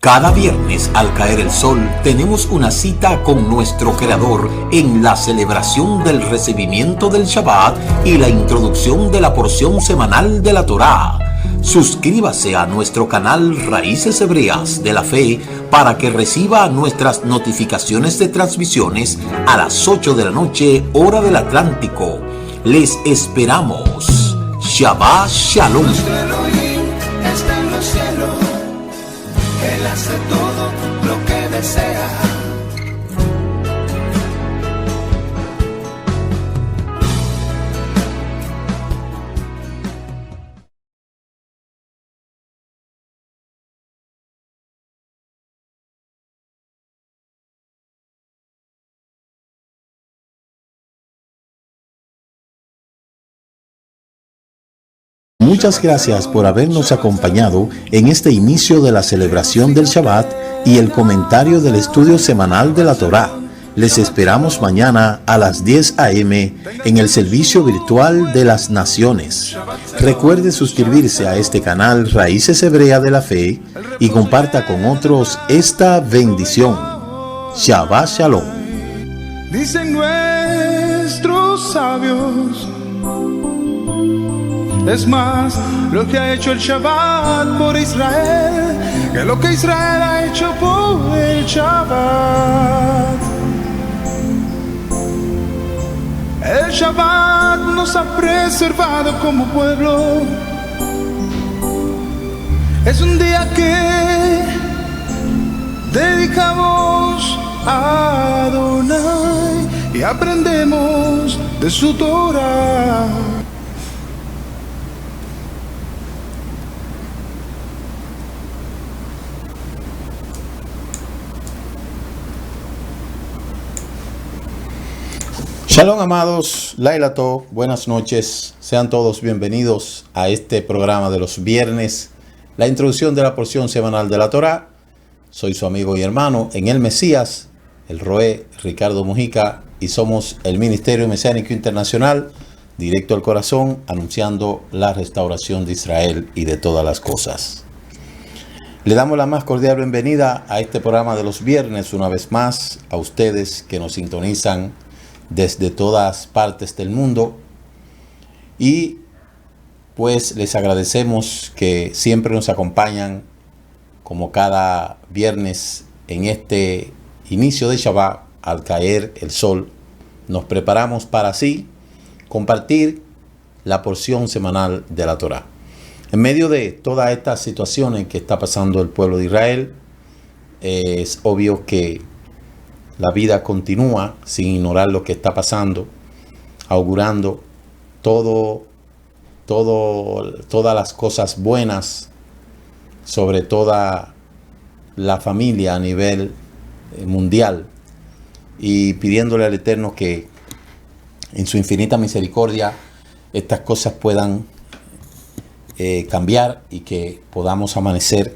Cada viernes al caer el sol tenemos una cita con nuestro Creador en la celebración del recibimiento del Shabbat y la introducción de la porción semanal de la Torá. Suscríbase a nuestro canal Raíces Hebreas de la Fe para que reciba nuestras notificaciones de transmisiones a las 8 de la noche, hora del Atlántico. Les esperamos. Shabbat Shalom. Está en los cielos, Él hace todo lo que desea. Muchas gracias por habernos acompañado en este inicio de la celebración del Shabbat y el comentario del estudio semanal de la Torá. Les esperamos mañana a las 10 a.m. en el servicio virtual de las naciones. Recuerde suscribirse a este canal Raíces Hebreas de la Fe y comparta con otros esta bendición. Shabbat Shalom. Dicen nuestros sabios, es más lo que ha hecho el Shabbat por Israel que lo que Israel ha hecho por el Shabbat. El Shabbat nos ha preservado como pueblo. Es un día que dedicamos a Adonai y aprendemos de su Torah. Shalom, amados, Laila Tov, buenas noches, sean todos bienvenidos a este programa de los viernes, la introducción de la porción semanal de la Torá. Soy su amigo y hermano en el Mesías, el Roé Ricardo Mujica, y somos el Ministerio Mesiánico Internacional, directo al corazón, anunciando la restauración de Israel y de todas las cosas. Le damos la más cordial bienvenida a este programa de los viernes, una vez más, a ustedes que nos sintonizan desde todas partes del mundo, y pues les agradecemos que siempre nos acompañan como cada viernes en este inicio de Shabbat. Al caer el sol nos preparamos para así compartir la porción semanal de la Torá. En medio de todas estas situaciones que está pasando el pueblo de Israel, es obvio que la vida continúa sin ignorar lo que está pasando, augurando todas las cosas buenas sobre toda la familia a nivel mundial, y pidiéndole al Eterno que en su infinita misericordia estas cosas puedan cambiar y que podamos amanecer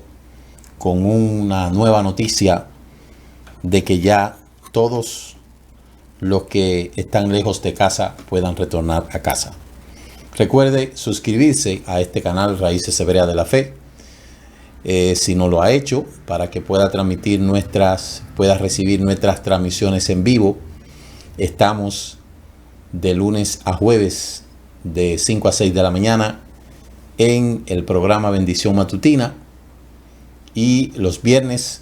con una nueva noticia de que ya todos los que están lejos de casa puedan retornar a casa. Recuerde suscribirse a este canal Raíces Hebreas de la Fe, si no lo ha hecho, para que pueda recibir nuestras transmisiones en vivo. Estamos de lunes a jueves de 5 a 6 de la mañana en el programa Bendición Matutina, y los viernes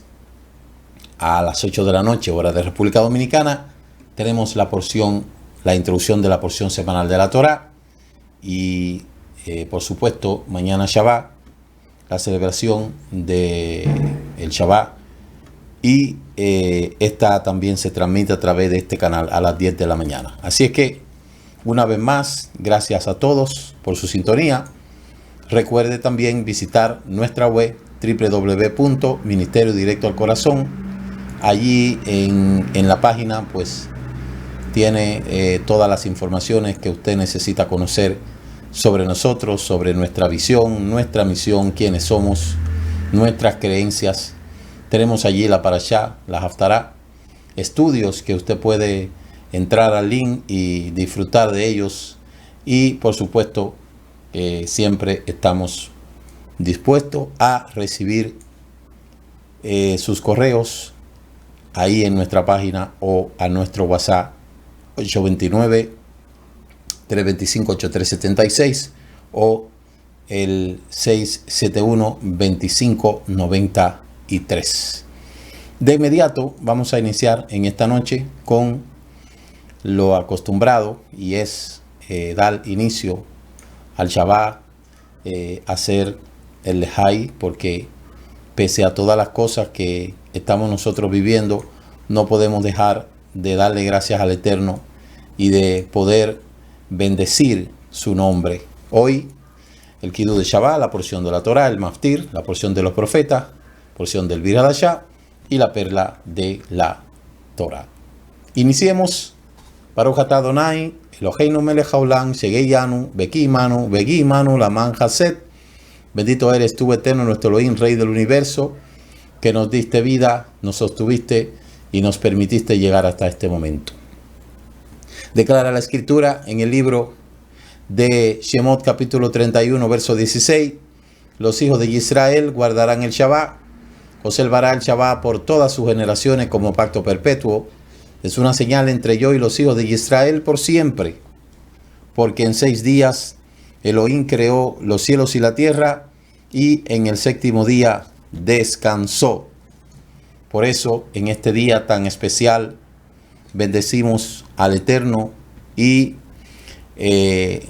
a las 8 de la noche, hora de República Dominicana, tenemos la introducción de la porción semanal de la Torá. Y por supuesto, mañana Shabbat, la celebración del Shabbat. Y esta también se transmite a través de este canal a las 10 de la mañana. Así es que, una vez más, gracias a todos por su sintonía. Recuerde también visitar nuestra web www.ministerio directo al corazón. Allí en la página pues tiene todas las informaciones que usted necesita conocer sobre nosotros, sobre nuestra visión, nuestra misión, quiénes somos, nuestras creencias. Tenemos allí la Parashá, la Haftará, estudios que usted puede entrar al link y disfrutar de ellos. Y por supuesto, siempre estamos dispuestos a recibir sus correos ahí en nuestra página o a nuestro WhatsApp 829-325-8376 o el 671-2593. De inmediato vamos a iniciar en esta noche con lo acostumbrado, y es dar inicio al Shabbat, hacer el Lejai, porque pese a todas las cosas que estamos nosotros viviendo, no podemos dejar de darle gracias al Eterno y de poder bendecir su nombre. Hoy el Kiddush de Shabbat, la porción de la Torah, el Maftir, la porción de los profetas, porción del Bir Hadashah y la perla de la Torah. Iniciemos. Baruch atah Adonai Eloheinu melech haolam shegei yanu beki imanu laman haset. Bendito eres tú, Eterno, nuestro Elohim, Rey del universo, que nos diste vida, nos sostuviste y nos permitiste llegar hasta este momento. Declara la Escritura en el libro de Shemot, capítulo 31, verso 16. Los hijos de Israel guardarán el Shabbat. Observará el Shabbat por todas sus generaciones como pacto perpetuo. Es una señal entre yo y los hijos de Israel por siempre. Porque en 6 días Elohim creó los cielos y la tierra, y en el 7º día descansó. Por eso, en este día tan especial, bendecimos al Eterno y le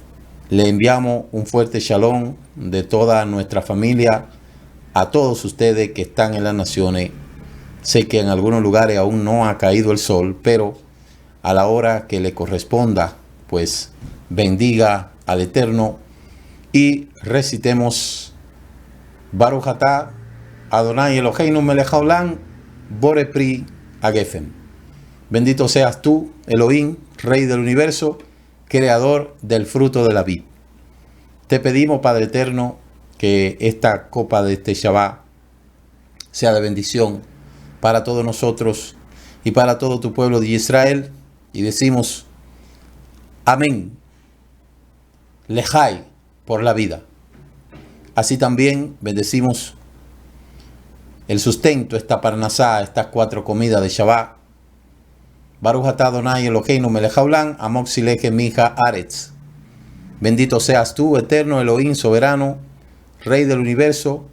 enviamos un fuerte shalom de toda nuestra familia a todos ustedes que están en las naciones. Sé que en algunos lugares aún no ha caído el sol, pero a la hora que le corresponda, pues bendiga al Eterno y recitemos Baruch atah Adonai Eloheinu melech haolam borei pri hagefem. Bendito seas tú, Elohim, Rey del universo, creador del fruto de la vid. Te pedimos, Padre eterno, que esta copa de este Shabbat sea de bendición para todos nosotros y para todo tu pueblo de Israel, y decimos amén, lejai, por la vida. Así también bendecimos el sustento, esta parnasá, estas 4 comidas de Shabbat. Baruch atah Adonai Eloheinu melech haolam amok sileke mija aretz. Bendito seas tú, Eterno, Elohim, soberano, Rey del universo,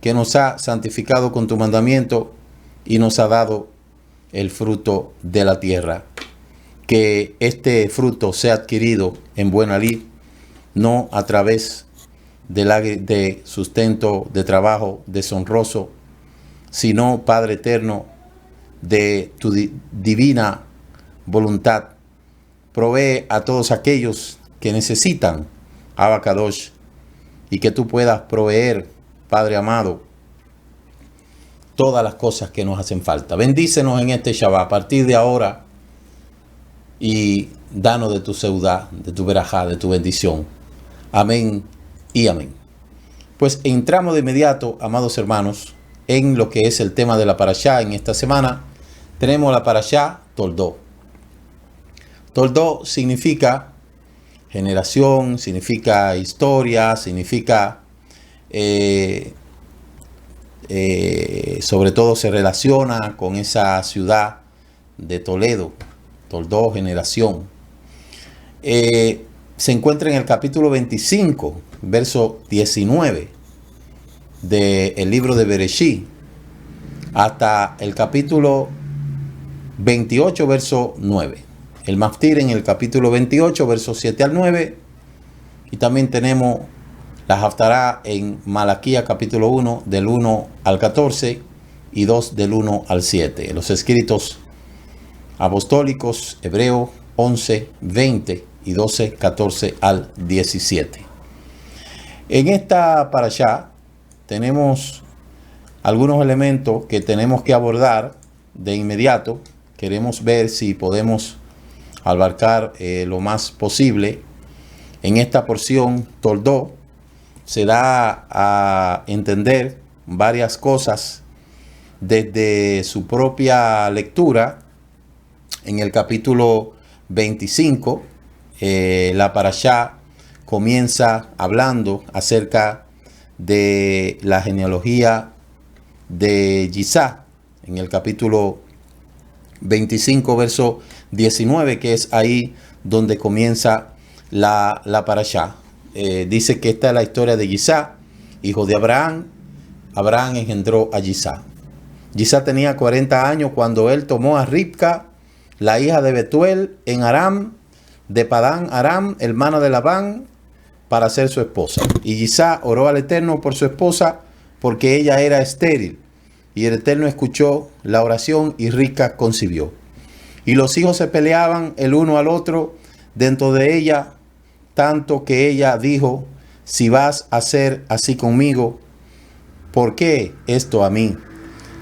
que nos ha santificado con tu mandamiento y nos ha dado el fruto de la tierra. Que este fruto sea adquirido en buena lid, no a través de sustento, de trabajo deshonroso, sino, Padre eterno, de tu divina voluntad. Provee a todos aquellos que necesitan Abba Kadosh, y que tú puedas proveer, Padre amado, todas las cosas que nos hacen falta. Bendícenos en este Shabbat a partir de ahora y danos de tu seudá, de tu verajá, de tu bendición. Amén y amén. Pues entramos de inmediato, amados hermanos, en lo que es el tema de la parashá. En esta semana tenemos la parashá Toldó. Toldó significa generación, significa historia, significa sobre todo se relaciona con esa ciudad de Toledo. Toldó, generación. Se encuentra en el capítulo 25, verso 19 del libro de Bereshit, hasta el capítulo 28, verso 9. El Maftir en el capítulo 28, versos 7 al 9. Y también tenemos la Haftará en Malaquía, capítulo 1, del 1 al 14, y 2 del 1 al 7. Los escritos apostólicos, Hebreo 11, 20 y 12, 14 al 17. En esta parashá tenemos algunos elementos que tenemos que abordar de inmediato. Queremos ver si podemos abarcar lo más posible. En esta porción Toldó se da a entender varias cosas desde su propia lectura. En el capítulo 25, la parashá comienza hablando acerca de la genealogía de Yisá, en el capítulo 25, verso 19, que es ahí donde comienza la parashá. Dice que esta es la historia de Yisá, hijo de Abraham. Abraham engendró a Yisá. Yisá tenía 40 años cuando él tomó a Ribca, la hija de Betuel, en Aram, de Padán Aram, hermana de Labán, para ser su esposa. Y Yisá oró al Eterno por su esposa, porque ella era estéril. Y el Eterno escuchó la oración y Ribca concibió. Y los hijos se peleaban el uno al otro dentro de ella, tanto que ella dijo: si vas a hacer así conmigo, ¿por qué esto a mí?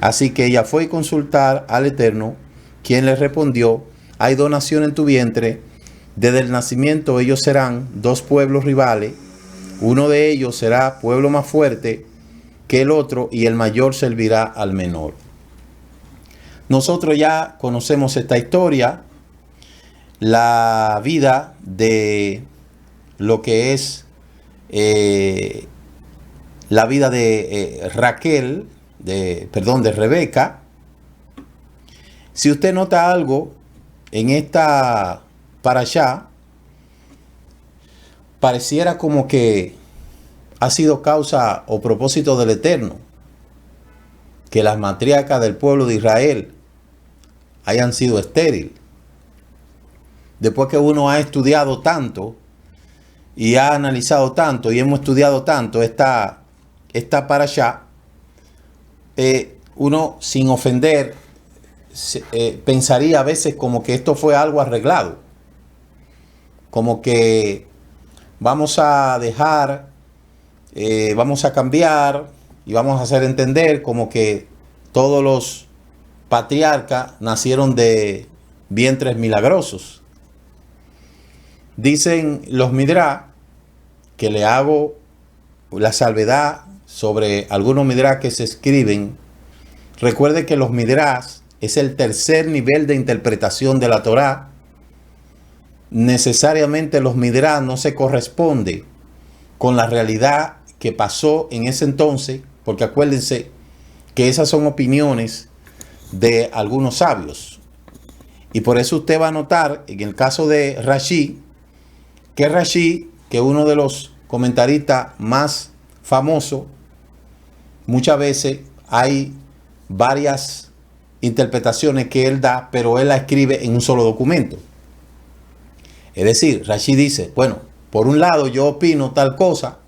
Así que ella fue a consultar al Eterno, quien le respondió: hay 2 naciones en tu vientre, desde el nacimiento ellos serán 2 pueblos rivales, uno de ellos será pueblo más fuerte que el otro, y el mayor servirá al menor. Nosotros ya conocemos esta historia, la vida de lo que es la vida de Raquel, de Rebeca. Si usted nota algo en esta parashá, pareciera como que ha sido causa o propósito del Eterno que las matriarcas del pueblo de Israel hayan sido estériles. Después que uno ha estudiado tanto y ha analizado tanto y hemos estudiado tanto esta parashá, uno, sin ofender, pensaría a veces como que esto fue algo arreglado, como que vamos a dejar, vamos a cambiar y vamos a hacer entender como que todos los patriarcas nacieron de vientres milagrosos. Dicen los Midrash, que le hago la salvedad sobre algunos Midrash que se escriben. Recuerde que los Midrash es el tercer nivel de interpretación de la Torá. Necesariamente los Midrash no se corresponden con la realidad que pasó en ese entonces, porque acuérdense que esas son opiniones de algunos sabios. Y por eso usted va a notar en el caso de Rashi, que uno de los comentaristas más famosos, muchas veces hay varias interpretaciones que él da, pero él la escribe en un solo documento. Es decir, Rashi dice: bueno, por un lado yo opino tal cosa,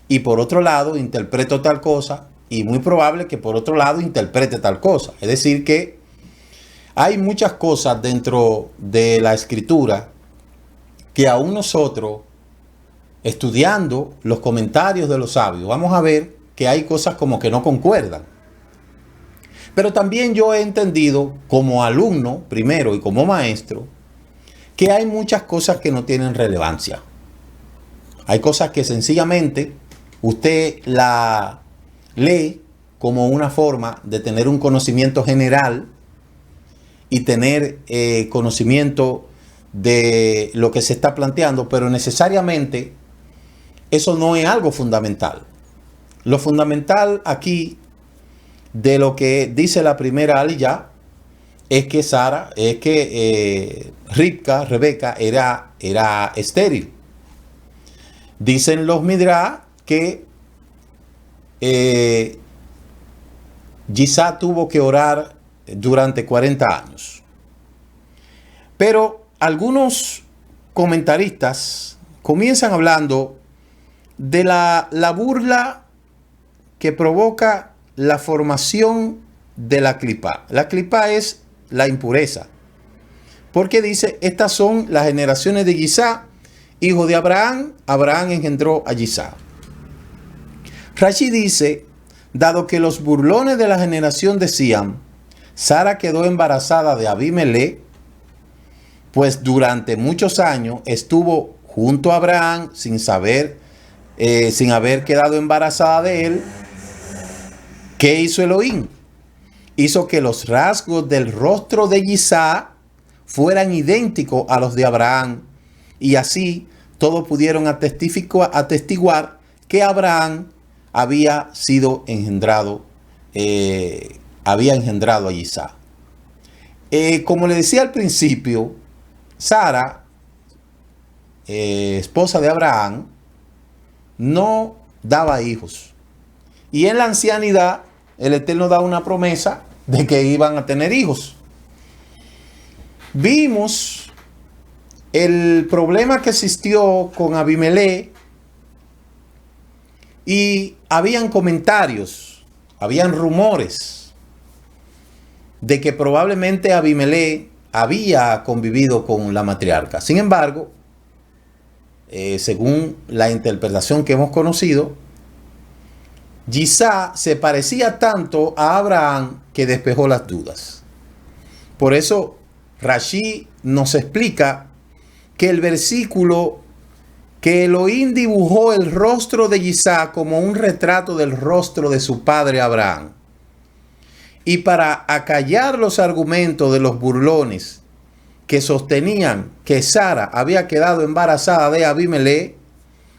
y por otro lado interpreto tal cosa, y muy probable que por otro lado interprete tal cosa. Es decir, que hay muchas cosas dentro de la escritura que aún nosotros, estudiando los comentarios de los sabios, vamos a ver que hay cosas como que no concuerdan. Pero también yo he entendido como alumno primero y como maestro que hay muchas cosas que no tienen relevancia. Hay cosas que sencillamente usted la lee como una forma de tener un conocimiento general y tener conocimiento de lo que se está planteando, pero necesariamente eso no es algo fundamental. Lo fundamental aquí de lo que dice la primera aliyá es que Rebeca era estéril. Dicen los Midrash que Yisá tuvo que orar durante 40 años. Pero algunos comentaristas comienzan hablando de la burla que provoca la formación de la clipá. La clipá es la impureza. Porque dice: estas son las generaciones de Yisá, hijo de Abraham. Abraham engendró a Yisá. Rashi dice: dado que los burlones de la generación decían: Sara quedó embarazada de Abimelech, pues durante muchos años estuvo junto a Abraham sin haber quedado embarazada de él. ¿Qué hizo Elohim? Hizo que los rasgos del rostro de Yisá fueran idénticos a los de Abraham, y así todos pudieron atestiguar que Abraham había sido engendrado había engendrado a Isaac. Como le decía al principio, Sara, esposa de Abraham, no daba hijos. Y en la ancianidad, el Eterno da una promesa de que iban a tener hijos. Vimos el problema que existió con Abimelech y habían comentarios, habían rumores de que probablemente Abimelech había convivido con la matriarca. Sin embargo, según la interpretación que hemos conocido, Isaac se parecía tanto a Abraham que despejó las dudas. Por eso Rashi nos explica que el versículo que Elohim dibujó el rostro de Isaac como un retrato del rostro de su padre Abraham. Y para acallar los argumentos de los burlones que sostenían que Sara había quedado embarazada de Abimelech,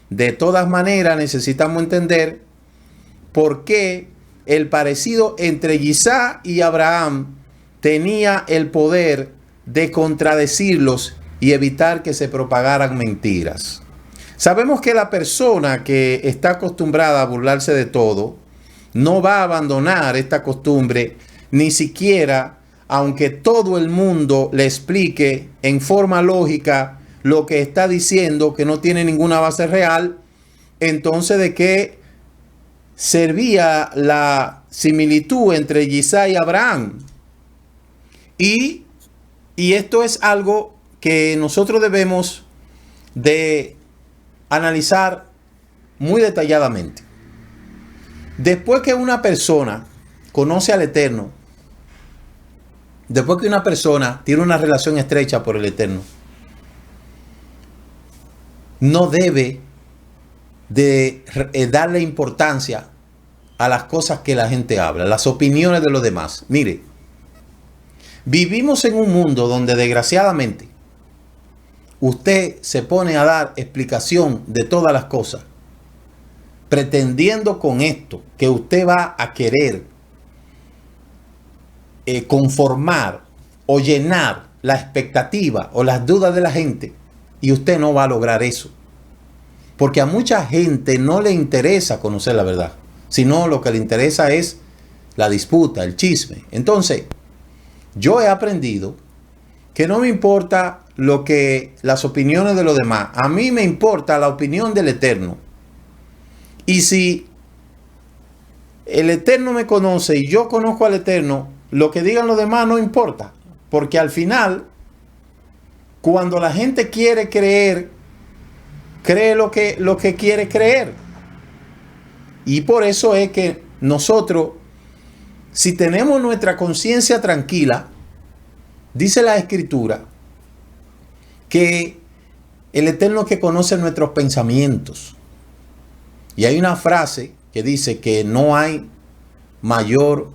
de todas maneras necesitamos entender por qué el parecido entre Isaac y Abraham tenía el poder de contradecirlos y evitar que se propagaran mentiras. Sabemos que la persona que está acostumbrada a burlarse de todo no va a abandonar esta costumbre, ni siquiera aunque todo el mundo le explique en forma lógica lo que está diciendo, que no tiene ninguna base real. Entonces, ¿de qué servía la similitud entre Isaac y Abraham? Y esto es algo que nosotros debemos de analizar muy detalladamente. Después que una persona conoce al Eterno, después que una persona tiene una relación estrecha por el Eterno, no debe de darle importancia a las cosas que la gente habla, las opiniones de los demás. Mire, vivimos en un mundo donde desgraciadamente usted se pone a dar explicación de todas las cosas, pretendiendo con esto que usted va a querer conformar o llenar la expectativa o las dudas de la gente, y usted no va a lograr eso, porque a mucha gente no le interesa conocer la verdad, sino lo que le interesa es la disputa, el chisme. Entonces, yo he aprendido que no me importa las opiniones de los demás, a mí me importa la opinión del Eterno. Y si el Eterno me conoce y yo conozco al Eterno, lo que digan los demás no importa, porque al final, cuando la gente quiere creer, cree lo que quiere creer. Y por eso es que nosotros, si tenemos nuestra conciencia tranquila, dice la Escritura que el Eterno que conoce nuestros pensamientos. Y hay una frase que dice que no hay mayor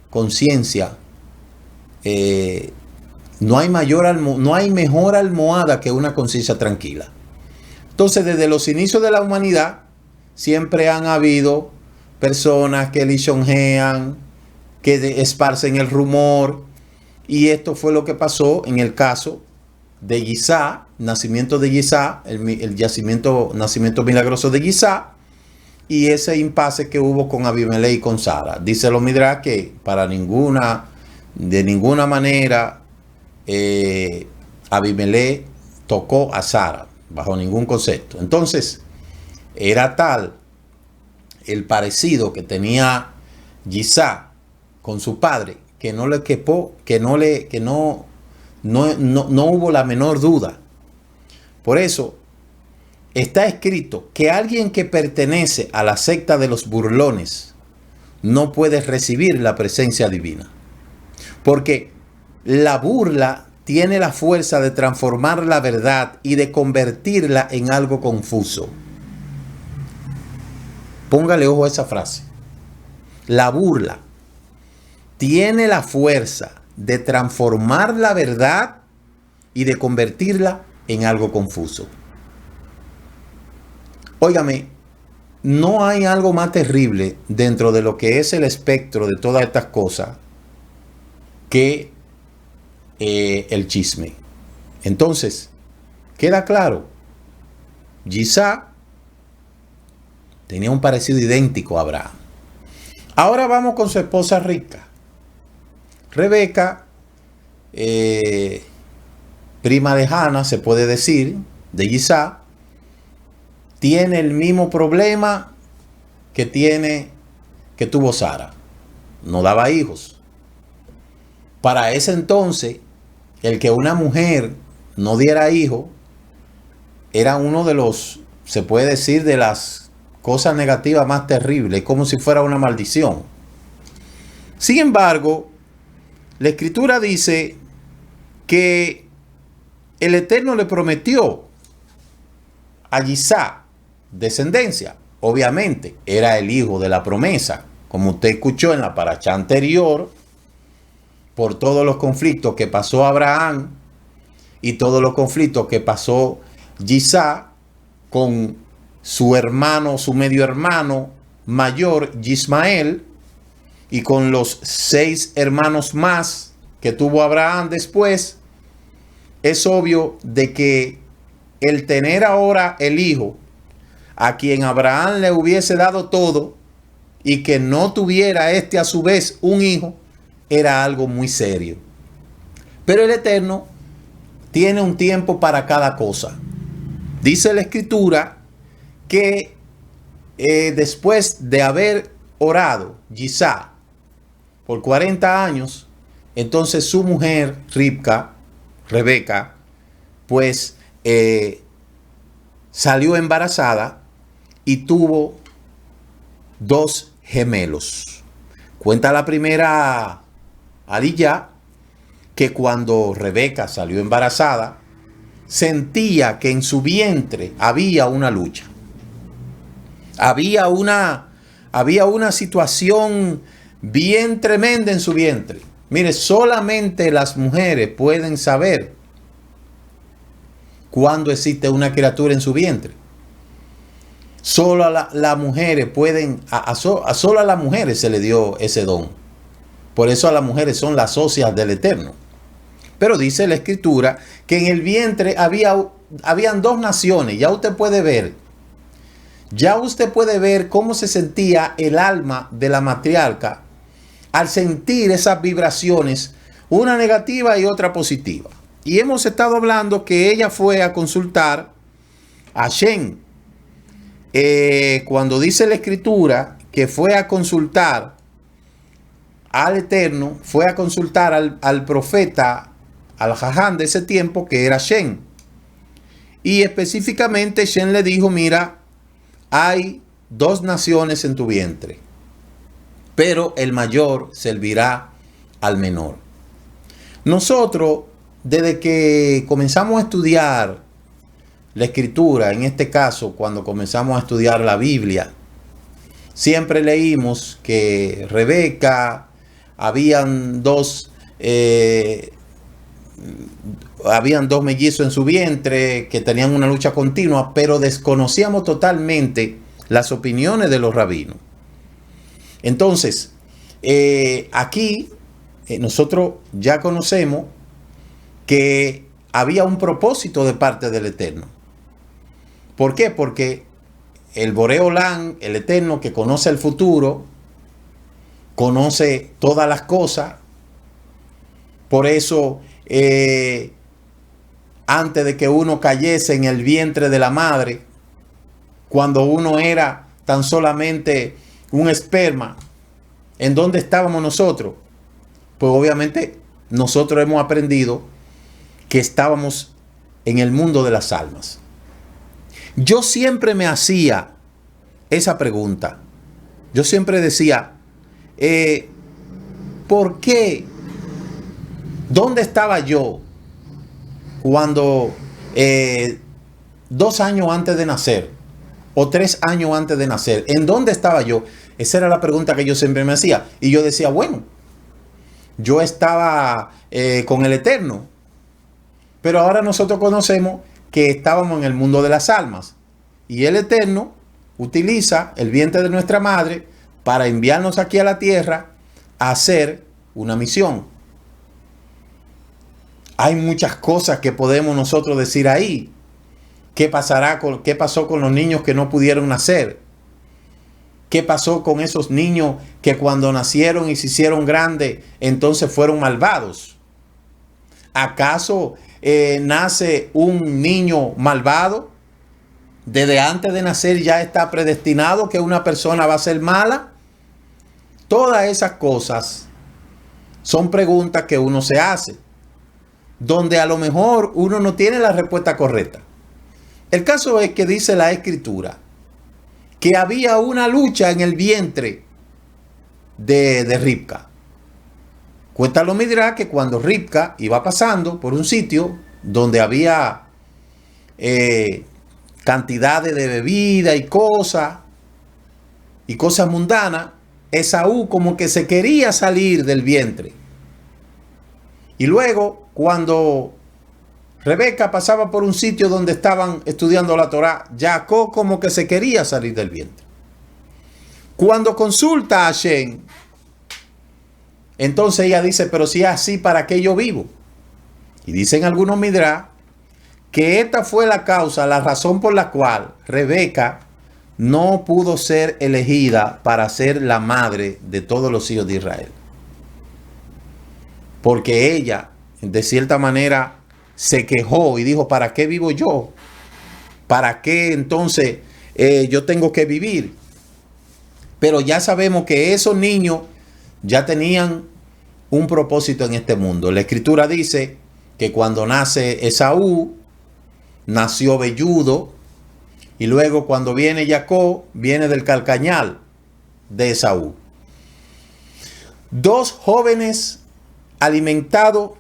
conciencia, no hay mejor almohada que una conciencia tranquila. Entonces, desde los inicios de la humanidad, siempre han habido personas que lisonjean, que esparcen el rumor, y esto fue lo que pasó en el caso de Isaac, nacimiento de Isaac, el nacimiento milagroso de Isaac, y ese impasse que hubo con Abimelech y con Sara. Dice los Midrash que de ninguna manera Abimelech tocó a Sara, bajo ningún concepto. Entonces, era tal el parecido que tenía Isaac con su padre que no le quepó, que no hubo la menor duda. Por eso está escrito que alguien que pertenece a la secta de los burlones no puede recibir la presencia divina, porque la burla tiene la fuerza de transformar la verdad y de convertirla en algo confuso. Póngale ojo a esa frase. La burla tiene la fuerza de transformar la verdad y de convertirla en algo confuso. Óigame, no hay algo más terrible dentro de lo que es el espectro de todas estas cosas que el chisme. Entonces, queda claro, Isaac tenía un parecido idéntico a Abraham. Ahora vamos con su esposa Rica. Rebeca, prima lejana, se puede decir, de Isaac, tiene el mismo problema que tuvo Sara. No daba hijos. Para ese entonces, el que una mujer no diera hijo era uno de los, se puede decir, de las cosas negativas más terribles, como si fuera una maldición. Sin embargo, la Escritura dice que el Eterno le prometió a Isaac descendencia. Obviamente, era el hijo de la promesa, como usted escuchó en la paracha anterior, por todos los conflictos que pasó Abraham y todos los conflictos que pasó Isaac con su hermano, su medio hermano mayor, Ismael, y con los 6 hermanos más que tuvo Abraham después. Es obvio de que el tener ahora el hijo a quien Abraham le hubiese dado todo y que no tuviera a su vez un hijo, era algo muy serio. Pero el Eterno tiene un tiempo para cada cosa. Dice la Escritura que después de haber orado Isaac por 40 años, entonces su mujer Rebeca, pues salió embarazada y tuvo 2 gemelos. Cuenta la primera Adilla que cuando Rebeca salió embarazada, sentía que en su vientre había una lucha. Había una situación bien tremenda en su vientre. Mire, solamente las mujeres pueden saber cuándo existe una criatura en su vientre. Solo a las mujeres pueden, solo a las mujeres se le dio ese don. Por eso a las mujeres son las socias del Eterno. Pero dice la Escritura que en el vientre habían 2 naciones. Ya usted puede ver cómo se sentía el alma de la matriarca al sentir esas vibraciones, una negativa y otra positiva. Y hemos estado hablando que ella fue a consultar a Shem. Cuando dice la Escritura que fue a consultar al Eterno, fue a consultar al profeta, al Jaján de ese tiempo, que era Shem. Y específicamente Shem le dijo: mira, hay 2 naciones en tu vientre, pero el mayor servirá al menor. Nosotros, desde que comenzamos a estudiar la Escritura, en este caso cuando comenzamos a estudiar la Biblia, siempre leímos que Rebeca, habían dos mellizos en su vientre que tenían una lucha continua, pero desconocíamos totalmente las opiniones de los rabinos. Entonces, aquí nosotros ya conocemos que había un propósito de parte del Eterno. ¿Por qué? Porque el Boré Olam, el Eterno, que conoce el futuro, conoce todas las cosas. Por eso, antes de que uno cayese en el vientre de la madre, cuando uno era tan solamente un esperma, ¿en dónde estábamos nosotros? Pues obviamente nosotros hemos aprendido que estábamos en el mundo de las almas. Yo siempre me hacía esa pregunta. Yo siempre decía, ¿por qué? ¿Dónde estaba yo cuando 2 años antes de nacer o 3 años antes de nacer? ¿En dónde estaba yo? Esa era la pregunta que yo siempre me hacía. Y yo decía, bueno, yo estaba con el Eterno. Pero ahora nosotros conocemos que estábamos en el mundo de las almas. Y el Eterno utiliza el vientre de nuestra madre para enviarnos aquí a la tierra a hacer una misión. Hay muchas cosas que podemos nosotros decir ahí. ¿Qué pasó con los niños que no pudieron nacer? ¿Qué pasó con esos niños que cuando nacieron y se hicieron grandes, entonces fueron malvados? ¿Acaso nace un niño malvado? ¿Desde antes de nacer ya está predestinado que una persona va a ser mala? Todas esas cosas son preguntas que uno se hace, donde a lo mejor uno no tiene la respuesta correcta. El caso es que dice la Escritura que había una lucha en el vientre de Ribca. Cuenta lo Midrash que cuando Ribca iba pasando por un sitio donde había cantidades de bebida y cosas mundanas, Esaú como que se quería salir del vientre. Y luego, cuando Rebeca pasaba por un sitio donde estaban estudiando la Torá, Jacob como que se quería salir del vientre. Cuando consulta a Hashem, entonces ella dice, pero si es así, ¿para qué yo vivo? Y dicen algunos Midrash que esta fue la causa, la razón por la cual Rebeca no pudo ser elegida para ser la madre de todos los hijos de Israel. Porque ella, de cierta manera, se quejó y dijo, ¿para qué vivo yo? ¿Para qué entonces yo tengo que vivir? Pero ya sabemos que esos niños ya tenían un propósito en este mundo. La Escritura dice que cuando nace Esaú, nació velludo, y luego cuando viene Jacob, viene del calcañal de Esaú. Dos jóvenes alimentados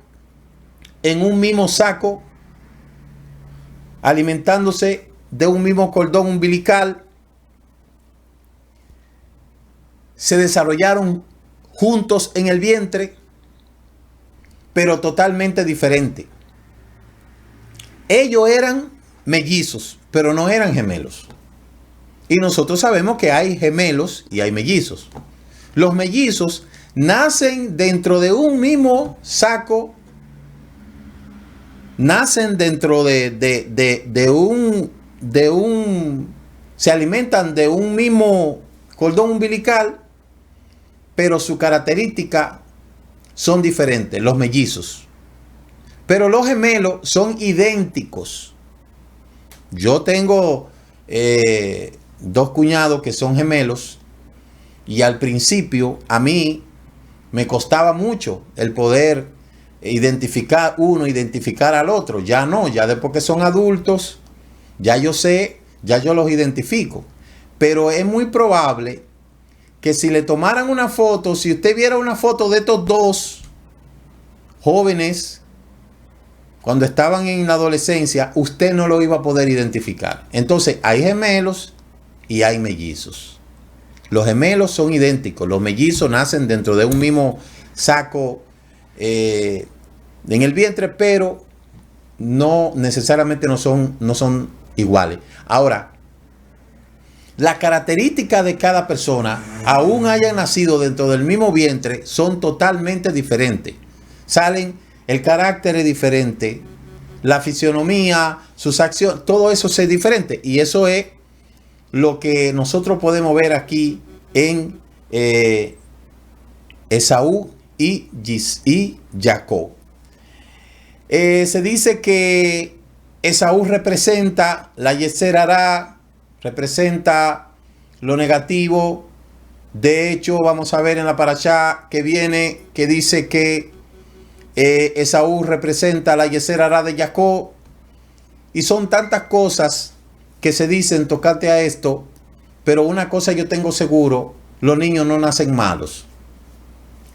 en un mismo saco, alimentándose de un mismo cordón umbilical, se desarrollaron juntos en el vientre, pero totalmente diferentes. Ellos eran mellizos, pero no eran gemelos. Y nosotros sabemos que hay gemelos y hay mellizos. Los mellizos nacen dentro de un mismo saco, nacen dentro se alimentan de un mismo cordón umbilical, pero sus características son diferentes, los mellizos. Pero los gemelos son idénticos. Yo tengo dos cuñados que son gemelos, y al principio a mí me costaba mucho el poder identificar uno, identificar al otro. Ya no, ya después que son adultos, ya yo sé, ya yo los identifico. Pero es muy probable que si le tomaran una foto, si usted viera una foto de estos dos jóvenes cuando estaban en la adolescencia, usted no lo iba a poder identificar. Entonces hay gemelos y hay mellizos. Los gemelos son idénticos, los mellizos nacen dentro de un mismo saco en el vientre, pero no necesariamente no son iguales. Ahora, las características de cada persona, aún hayan nacido dentro del mismo vientre, son totalmente diferentes. El carácter es diferente, la fisionomía, sus acciones, todo eso es diferente. Y eso es lo que nosotros podemos ver aquí en Esaú y Jacob. Se dice que Esaú representa la Yeser Hará, representa lo negativo. De hecho, vamos a ver en la parashá que viene, que dice que Esaú representa la Yeser Hará de Jacob. Y son tantas cosas que se dicen tocante a esto, pero una cosa yo tengo seguro: los niños no nacen malos.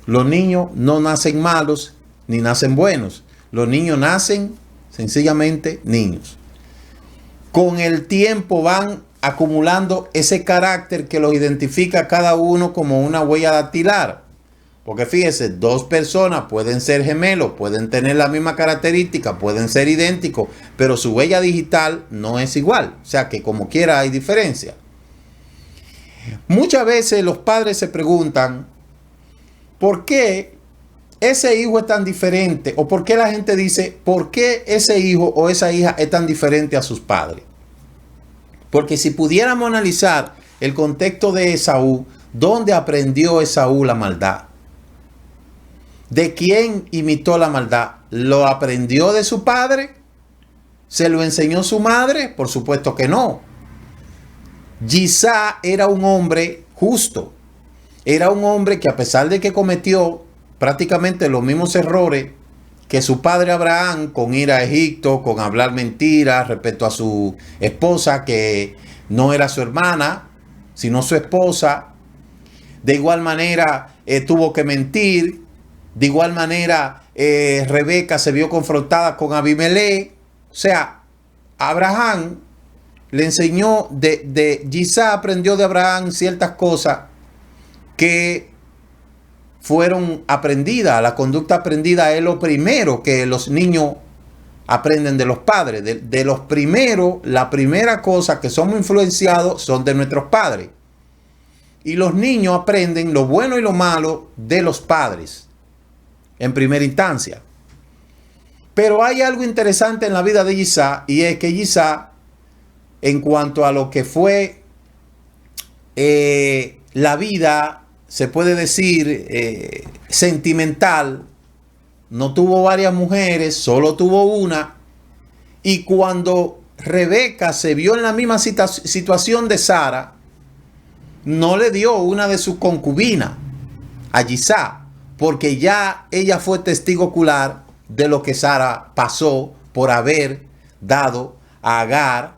Los niños no nacen malos ni nacen buenos. Los niños nacen sencillamente niños. Con el tiempo van acumulando ese carácter que los identifica a cada uno como una huella dactilar. Porque fíjese, dos personas pueden ser gemelos, pueden tener la misma característica, pueden ser idénticos, pero su huella digital no es igual. O sea que como quiera hay diferencia. Muchas veces los padres se preguntan ¿por qué ese hijo es tan diferente? O ¿por qué la gente dice ¿por qué ese hijo o esa hija es tan diferente a sus padres? Porque si pudiéramos analizar el contexto de Esaú, ¿dónde aprendió Esaú la maldad? ¿De quién imitó la maldad? ¿Lo aprendió de su padre? ¿Se lo enseñó su madre? Por supuesto que no. Yisá era un hombre justo. Era un hombre que, a pesar de que cometió prácticamente los mismos errores que su padre Abraham, con ir a Egipto, con hablar mentiras respecto a su esposa, que no era su hermana, sino su esposa. De igual manera tuvo que mentir. De igual manera Rebeca se vio confrontada con Abimelech. O sea, Abraham le enseñó, Yisá aprendió de Abraham ciertas cosas que fueron aprendidas. La conducta aprendida es lo primero que los niños aprenden de los padres. De los primeros, la primera cosa que somos influenciados son de nuestros padres. Y los niños aprenden lo bueno y lo malo de los padres en primera instancia. Pero hay algo interesante en la vida de Yisá, y es que Yisá, en cuanto a lo que fue la vida, se puede decir sentimental, no tuvo varias mujeres, solo tuvo una. Y cuando Rebeca se vio en la misma situación de Sara, no le dio una de sus concubinas a Yisá, porque ya ella fue testigo ocular de lo que Sara pasó por haber dado a Agar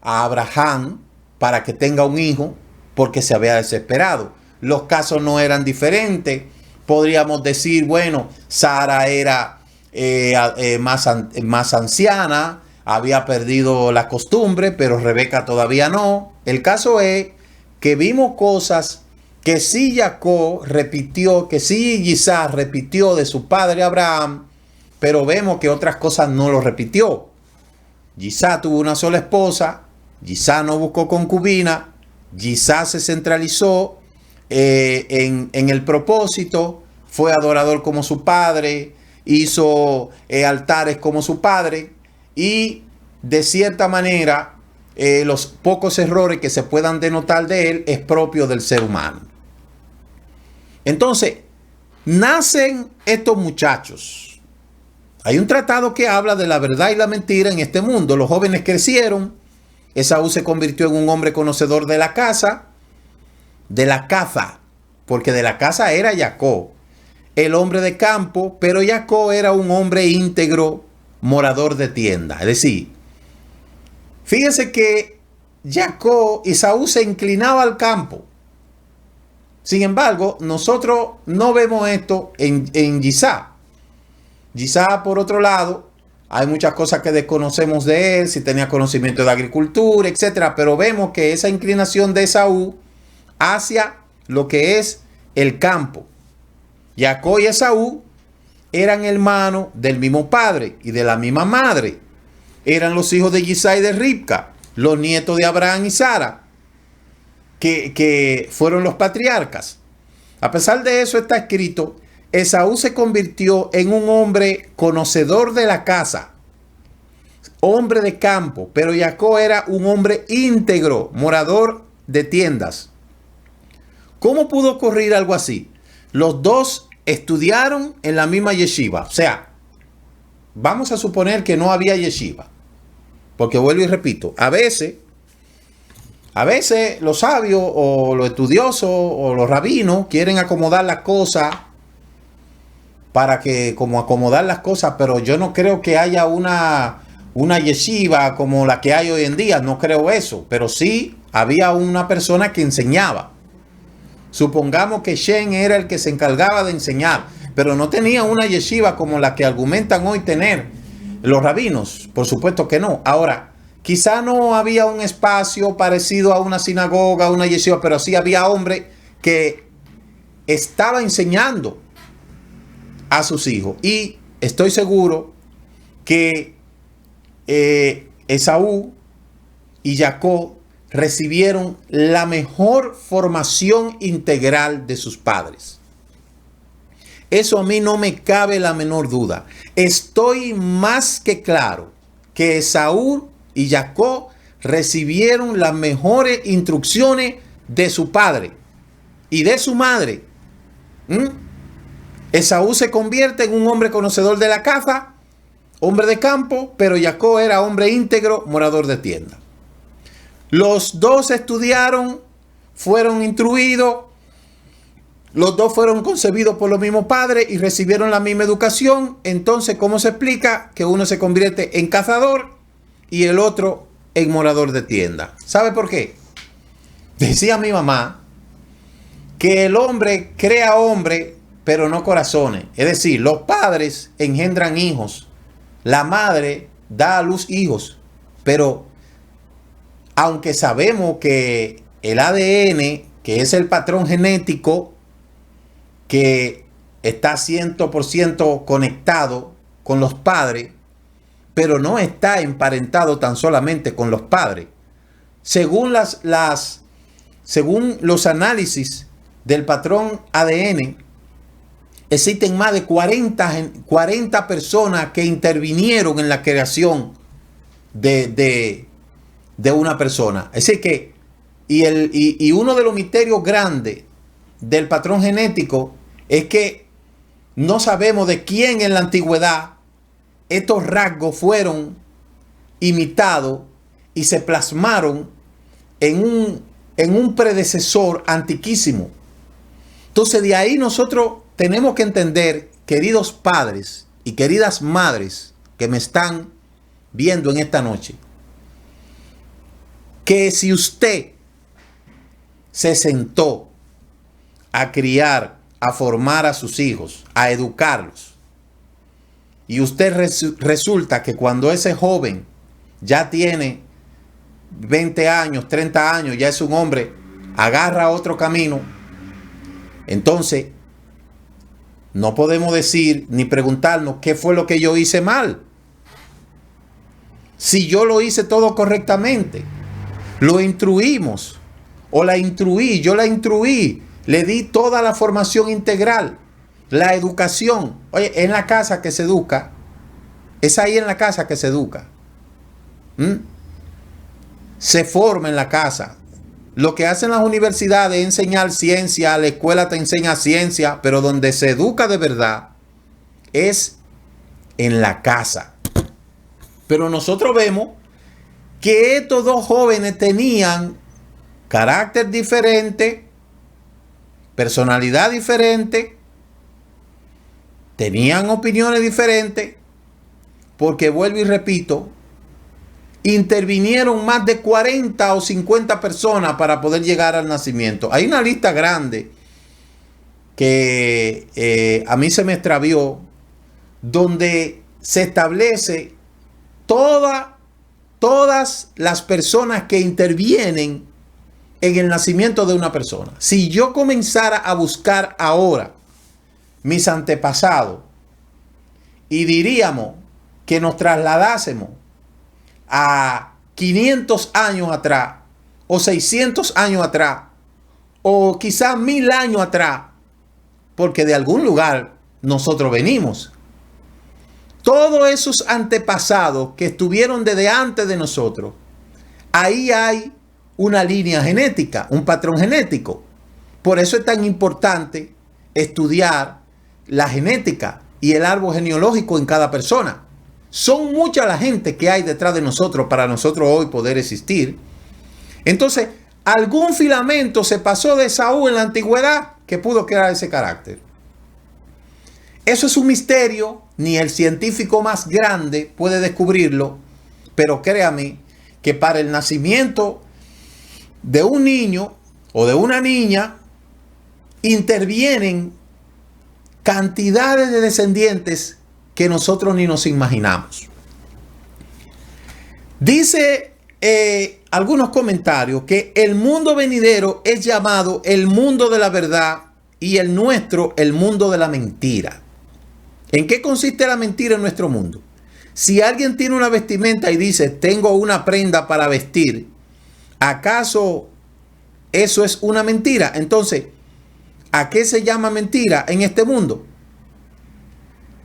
a Abraham para que tenga un hijo, porque se había desesperado. Los casos no eran diferentes. Podríamos decir, bueno, Sara era más anciana, había perdido la costumbre, pero Rebeca todavía no. El caso es que vimos cosas que sí Jacob repitió, que sí Yisá repitió de su padre Abraham, pero vemos que otras cosas no lo repitió. Yisá tuvo una sola esposa, Yisá no buscó concubina, Yisá se centralizó en el propósito, fue adorador como su padre, hizo altares como su padre, y de cierta manera los pocos errores que se puedan denotar de él es propio del ser humano. Entonces, nacen estos muchachos. Hay un tratado que habla de la verdad y la mentira en este mundo. Los jóvenes crecieron. Esaú se convirtió en un hombre conocedor de la caza, porque de la caza era Jacob, el hombre de campo, pero Jacob era un hombre íntegro, morador de tienda. Es decir, fíjese que Esaú se inclinaba al campo. Sin embargo, nosotros no vemos esto en Yisá. Yisá, por otro lado, hay muchas cosas que desconocemos de él, si tenía conocimiento de agricultura, etc. Pero vemos que esa inclinación de Esaú hacia lo que es el campo. Jacob y Esaú eran hermanos del mismo padre y de la misma madre. Eran los hijos de Yisá y de Ribca, los nietos de Abraham y Sara, que fueron los patriarcas. A pesar de eso está escrito, Esaú se convirtió en un hombre conocedor de la casa, hombre de campo, pero Jacob era un hombre íntegro, morador de tiendas. ¿Cómo pudo ocurrir algo así? Los dos estudiaron en la misma yeshiva. O sea, vamos a suponer que no había yeshiva, porque vuelvo y repito, a veces los sabios o los estudiosos o los rabinos quieren acomodar las cosas acomodar las cosas, pero yo no creo que haya una yeshiva como la que hay hoy en día, no creo eso, pero sí había una persona que enseñaba. Supongamos que Shem era el que se encargaba de enseñar, pero no tenía una yeshiva como la que argumentan hoy tener los rabinos, por supuesto que no. Ahora, quizá no había un espacio parecido a una sinagoga, una yeshiva, pero sí había hombre que estaba enseñando a sus hijos. Y estoy seguro que Esaú y Jacob recibieron la mejor formación integral de sus padres. Eso a mí no me cabe la menor duda. Estoy más que claro que Esaú y Jacob recibieron las mejores instrucciones de su padre y de su madre. Esaú se convierte en un hombre conocedor de la caza, hombre de campo, pero Jacob era hombre íntegro, morador de tienda. Los dos estudiaron, fueron instruidos, los dos fueron concebidos por los mismos padres y recibieron la misma educación. Entonces, ¿cómo se explica que uno se convierte en cazador y el otro en morador de tienda? ¿Sabe por qué? Decía mi mamá que el hombre crea hombre, pero no corazones. Es decir, los padres engendran hijos, la madre da a luz hijos, pero aunque sabemos que el ADN, que es el patrón genético que está 100% conectado con los padres, pero no está emparentado tan solamente con los padres. Según según los análisis del patrón ADN, existen más de 40 personas que intervinieron en la creación de una persona. Así que, y uno de los misterios grandes del patrón genético es que no sabemos de quién en la antigüedad estos rasgos fueron imitados y se plasmaron en un predecesor antiquísimo. Entonces, de ahí nosotros tenemos que entender, queridos padres y queridas madres que me están viendo en esta noche, que si usted se sentó a criar, a formar a sus hijos, a educarlos, y usted resulta que cuando ese joven ya tiene 20 años, 30 años, ya es un hombre, agarra otro camino, entonces no podemos decir ni preguntarnos qué fue lo que yo hice mal. Si yo lo hice todo correctamente, lo instruimos, o la instruí, yo la instruí, le di toda la formación integral, la educación. Oye, en la casa que se educa, es ahí en la casa que se educa. Se forma en la casa. Lo que hacen las universidades es enseñar ciencia, la escuela te enseña ciencia, pero donde se educa de verdad es en la casa. Pero nosotros vemos que estos dos jóvenes tenían carácter diferente, personalidad diferente, tenían opiniones diferentes, porque vuelvo y repito, intervinieron más de 40 o 50 personas para poder llegar al nacimiento. Hay una lista grande que a mí se me extravió, donde se establece todas las personas que intervienen en el nacimiento de una persona. Si yo comenzara a buscar ahora mis antepasados y diríamos que nos trasladásemos a 500 años atrás, o 600 años atrás, o quizás 1000 años atrás, porque de algún lugar nosotros venimos. Todos esos antepasados que estuvieron desde antes de nosotros, ahí hay una línea genética, un patrón genético. Por eso es tan importante estudiar la genética y el árbol genealógico en cada persona. Son mucha la gente que hay detrás de nosotros para nosotros hoy poder existir. Entonces, algún filamento se pasó de Esaú en la antigüedad que pudo crear ese carácter. Eso es un misterio, ni el científico más grande puede descubrirlo, pero créame que para el nacimiento de un niño o de una niña intervienen cantidades de descendientes que nosotros ni nos imaginamos. Dice algunos comentarios que el mundo venidero es llamado el mundo de la verdad y el nuestro el mundo de la mentira. ¿En qué consiste la mentira en nuestro mundo? Si alguien tiene una vestimenta y dice tengo una prenda para vestir, ¿Acaso eso es una mentira? Entonces, ¿a qué se llama mentira en este mundo?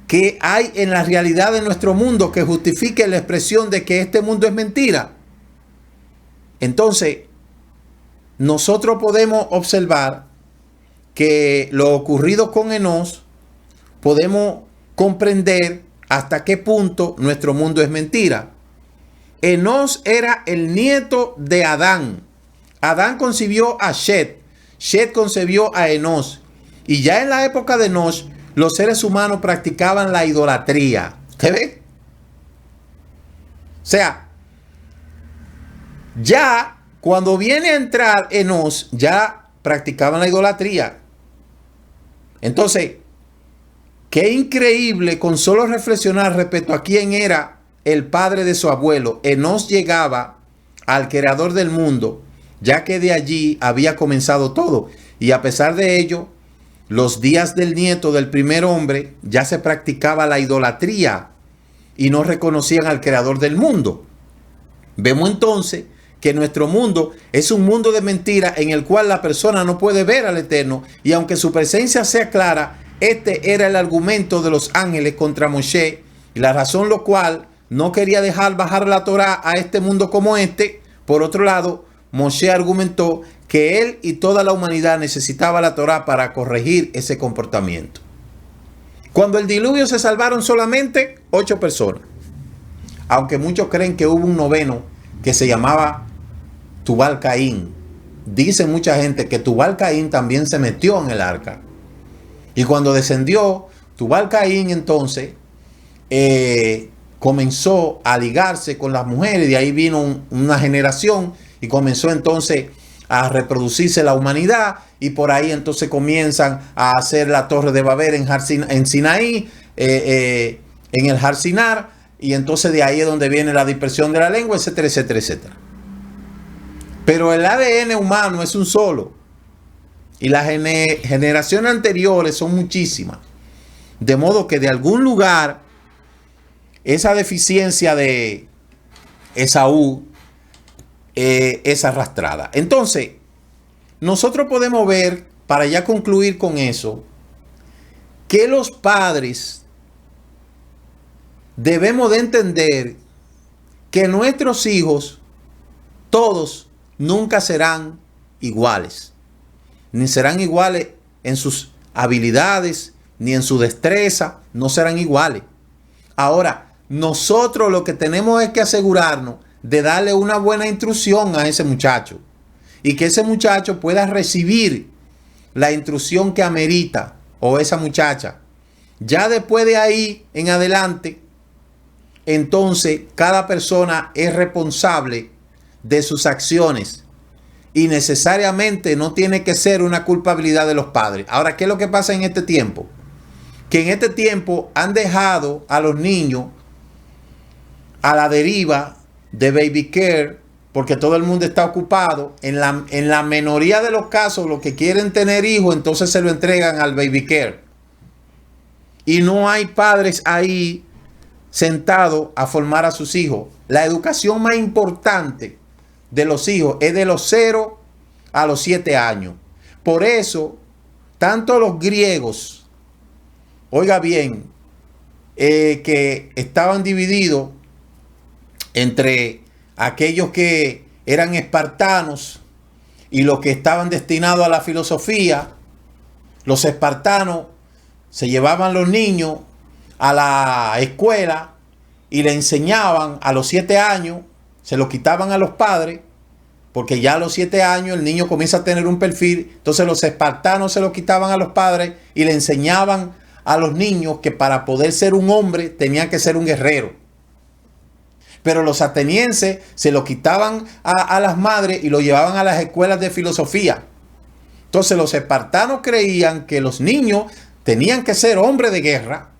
¿Qué hay en la realidad de nuestro mundo que justifique la expresión de que este mundo es mentira? Entonces, nosotros podemos observar que lo ocurrido con Enós, podemos comprender hasta qué punto nuestro mundo es mentira. Enós era el nieto de Adán. Adán concibió a Shet. Shet concebió a Enós. Y ya en la época de Enós, los seres humanos practicaban la idolatría. ¿Usted ve? O sea, ya cuando viene a entrar Enós, ya practicaban la idolatría. Entonces, qué increíble con solo reflexionar respecto a quién era el padre de su abuelo. Enós llegaba al creador del mundo, ya que de allí había comenzado todo. Y a pesar de ello, los días del nieto del primer hombre ya se practicaba la idolatría y no reconocían al creador del mundo. Vemos entonces que nuestro mundo es un mundo de mentira en el cual la persona no puede ver al Eterno, y aunque su presencia sea clara, este era el argumento de los ángeles contra Moshe, y la razón lo cual no quería dejar bajar la Torá a este mundo como este. Por otro lado, Moshe argumentó que él y toda la humanidad necesitaba la Torá para corregir ese comportamiento. Cuando el diluvio se salvaron solamente 8 personas, aunque muchos creen que hubo un noveno que se llamaba Tubal Caín. Dice mucha gente que Tubal Caín también se metió en el arca. Y cuando descendió Tubal Caín, entonces comenzó a ligarse con las mujeres. De ahí vino una generación y comenzó entonces a reproducirse la humanidad. Y por ahí entonces comienzan a hacer la torre de Babel en Sinaí, en el Har Sinar. Y entonces de ahí es donde viene la dispersión de la lengua, etcétera, etcétera, etcétera. Pero el ADN humano es un solo. Y las generaciones anteriores son muchísimas. De modo que de algún lugar esa deficiencia de Esaú es arrastrada. Entonces, nosotros podemos ver, para ya concluir con eso, que los padres debemos de entender que nuestros hijos, todos, nunca serán iguales. Ni serán iguales en sus habilidades, ni en su destreza, no serán iguales. Ahora, nosotros lo que tenemos es que asegurarnos de darle una buena instrucción a ese muchacho. Y que ese muchacho pueda recibir la instrucción que amerita, o esa muchacha. Ya después de ahí en adelante, entonces cada persona es responsable de sus acciones. Y necesariamente no tiene que ser una culpabilidad de los padres. Ahora, ¿qué es lo que pasa en este tiempo? Que en este tiempo han dejado a los niños a la deriva de baby care, porque todo el mundo está ocupado. En la minoría de los casos, los que quieren tener hijos, entonces se lo entregan al baby care. Y no hay padres ahí sentados a formar a sus hijos. La educación más importante de los hijos es de los 0 a los 7 años. Por eso, tanto los griegos, oiga bien, que estaban divididos entre aquellos que eran espartanos y los que estaban destinados a la filosofía. Los espartanos se llevaban los niños a la escuela y le enseñaban a los 7 años, se lo quitaban a los padres, porque ya a los 7 años el niño comienza a tener un perfil. Entonces los espartanos se lo quitaban a los padres y le enseñaban a los niños que para poder ser un hombre tenía que ser un guerrero. Pero los atenienses se lo quitaban a las madres y lo llevaban a las escuelas de filosofía. Entonces los espartanos creían que los niños tenían que ser hombres de guerra,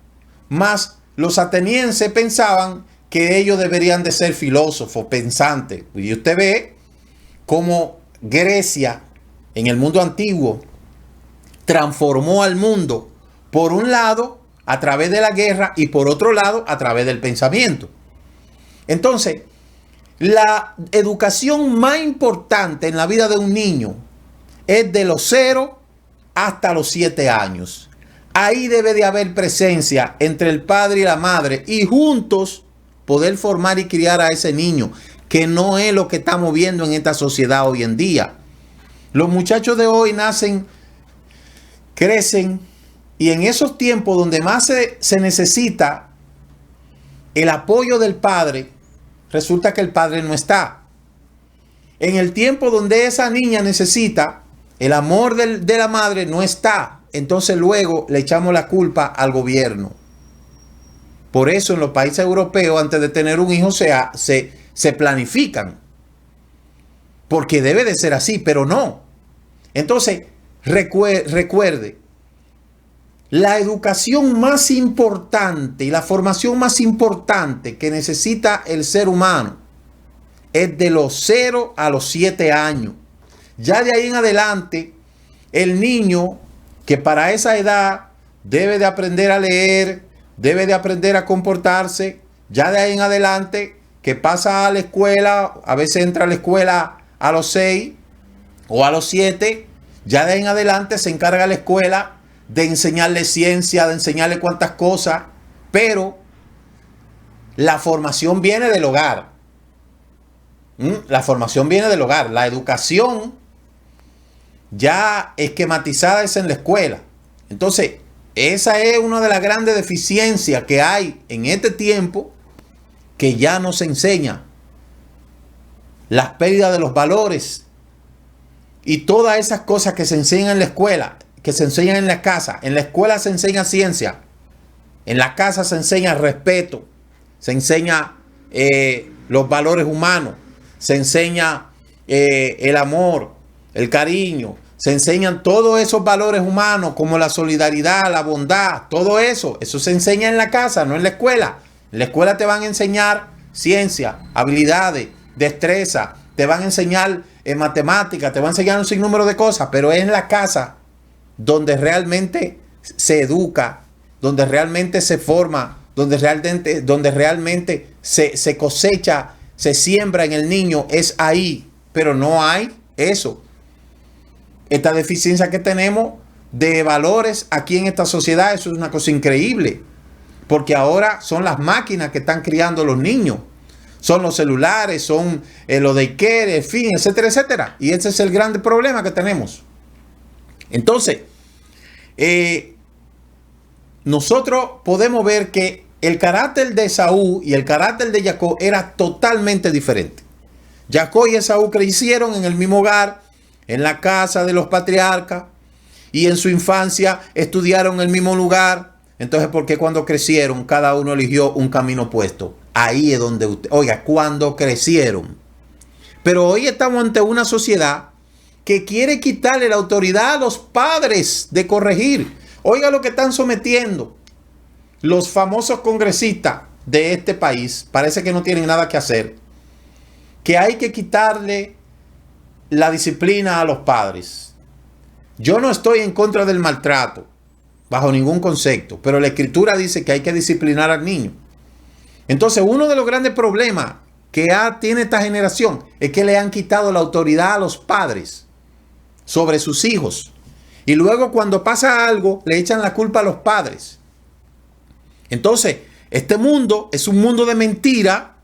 más los atenienses pensaban que ellos deberían de ser filósofos, pensantes. Y usted ve cómo Grecia, en el mundo antiguo, transformó al mundo, por un lado, a través de la guerra, y por otro lado, a través del pensamiento. Entonces, La educación más importante en la vida de un niño es de los 0 hasta los 7 años. Ahí debe de haber presencia entre el padre y la madre y juntos poder formar y criar a ese niño, que no es lo que estamos viendo en esta sociedad hoy en día. Los muchachos de hoy nacen, crecen, y en esos tiempos donde más se necesita el apoyo del padre, resulta que el padre no está. En el tiempo donde esa niña necesita el amor de la madre, no está. Entonces luego le echamos la culpa al gobierno. Por eso en los países europeos, antes de tener un hijo, se planifican. Porque debe de ser así, pero no. Entonces, recuerde, la educación más importante y la formación más importante que necesita el ser humano es de los 0 a los 7 años. Ya de ahí en adelante, el niño que para esa edad debe de aprender a leer, debe de aprender a comportarse, ya de ahí en adelante que pasa a la escuela, a veces entra a la escuela a los 6 o a los 7, ya de ahí en adelante se encarga la escuela de enseñarle ciencia, de enseñarle cuantas cosas, pero la formación viene del hogar. La formación viene del hogar. La educación ya esquematizada es en la escuela. Entonces, esa es una de las grandes deficiencias que hay en este tiempo, que ya no se enseña. Las pérdidas de los valores y todas esas cosas que se enseñan en la escuela, que se enseñan en la casa. En la escuela se enseña ciencia, en la casa se enseña respeto, se enseña los valores humanos, se enseña el amor, el cariño, se enseñan todos esos valores humanos como la solidaridad, la bondad, todo eso. Eso se enseña en la casa, no en la escuela. En la escuela te van a enseñar ciencia, habilidades, destreza, te van a enseñar matemáticas, te van a enseñar un sinnúmero de cosas, pero es en la casa donde realmente se educa, donde realmente se forma, donde realmente se cosecha, se siembra en el niño, es ahí. Pero no hay eso. Esta deficiencia que tenemos de valores aquí en esta sociedad, eso es una cosa increíble. Porque ahora son las máquinas que están criando los niños. Son los celulares, son los daycare, en fin, etcétera, etcétera. Y ese es el gran problema que tenemos. Entonces, nosotros podemos ver que el carácter de Esaú y el carácter de Jacob era totalmente diferente. Jacob y Esaú crecieron en el mismo hogar, en la casa de los patriarcas, y en su infancia estudiaron en el mismo lugar. Entonces, ¿por qué cuando crecieron cada uno eligió un camino opuesto? Ahí es donde usted, oiga, cuando crecieron. Pero hoy estamos ante una sociedad que quiere quitarle la autoridad a los padres de corregir. Oiga lo que están sometiendo los famosos congresistas de este país. Parece que no tienen nada que hacer. Que hay que quitarle la disciplina a los padres. Yo no estoy en contra del maltrato, bajo ningún concepto, pero la escritura dice que hay que disciplinar al niño. Entonces, uno de los grandes problemas que tiene esta generación es que le han quitado la autoridad a los padres sobre sus hijos. Y luego cuando pasa algo, le echan la culpa a los padres. Entonces, este mundo es un mundo de mentira,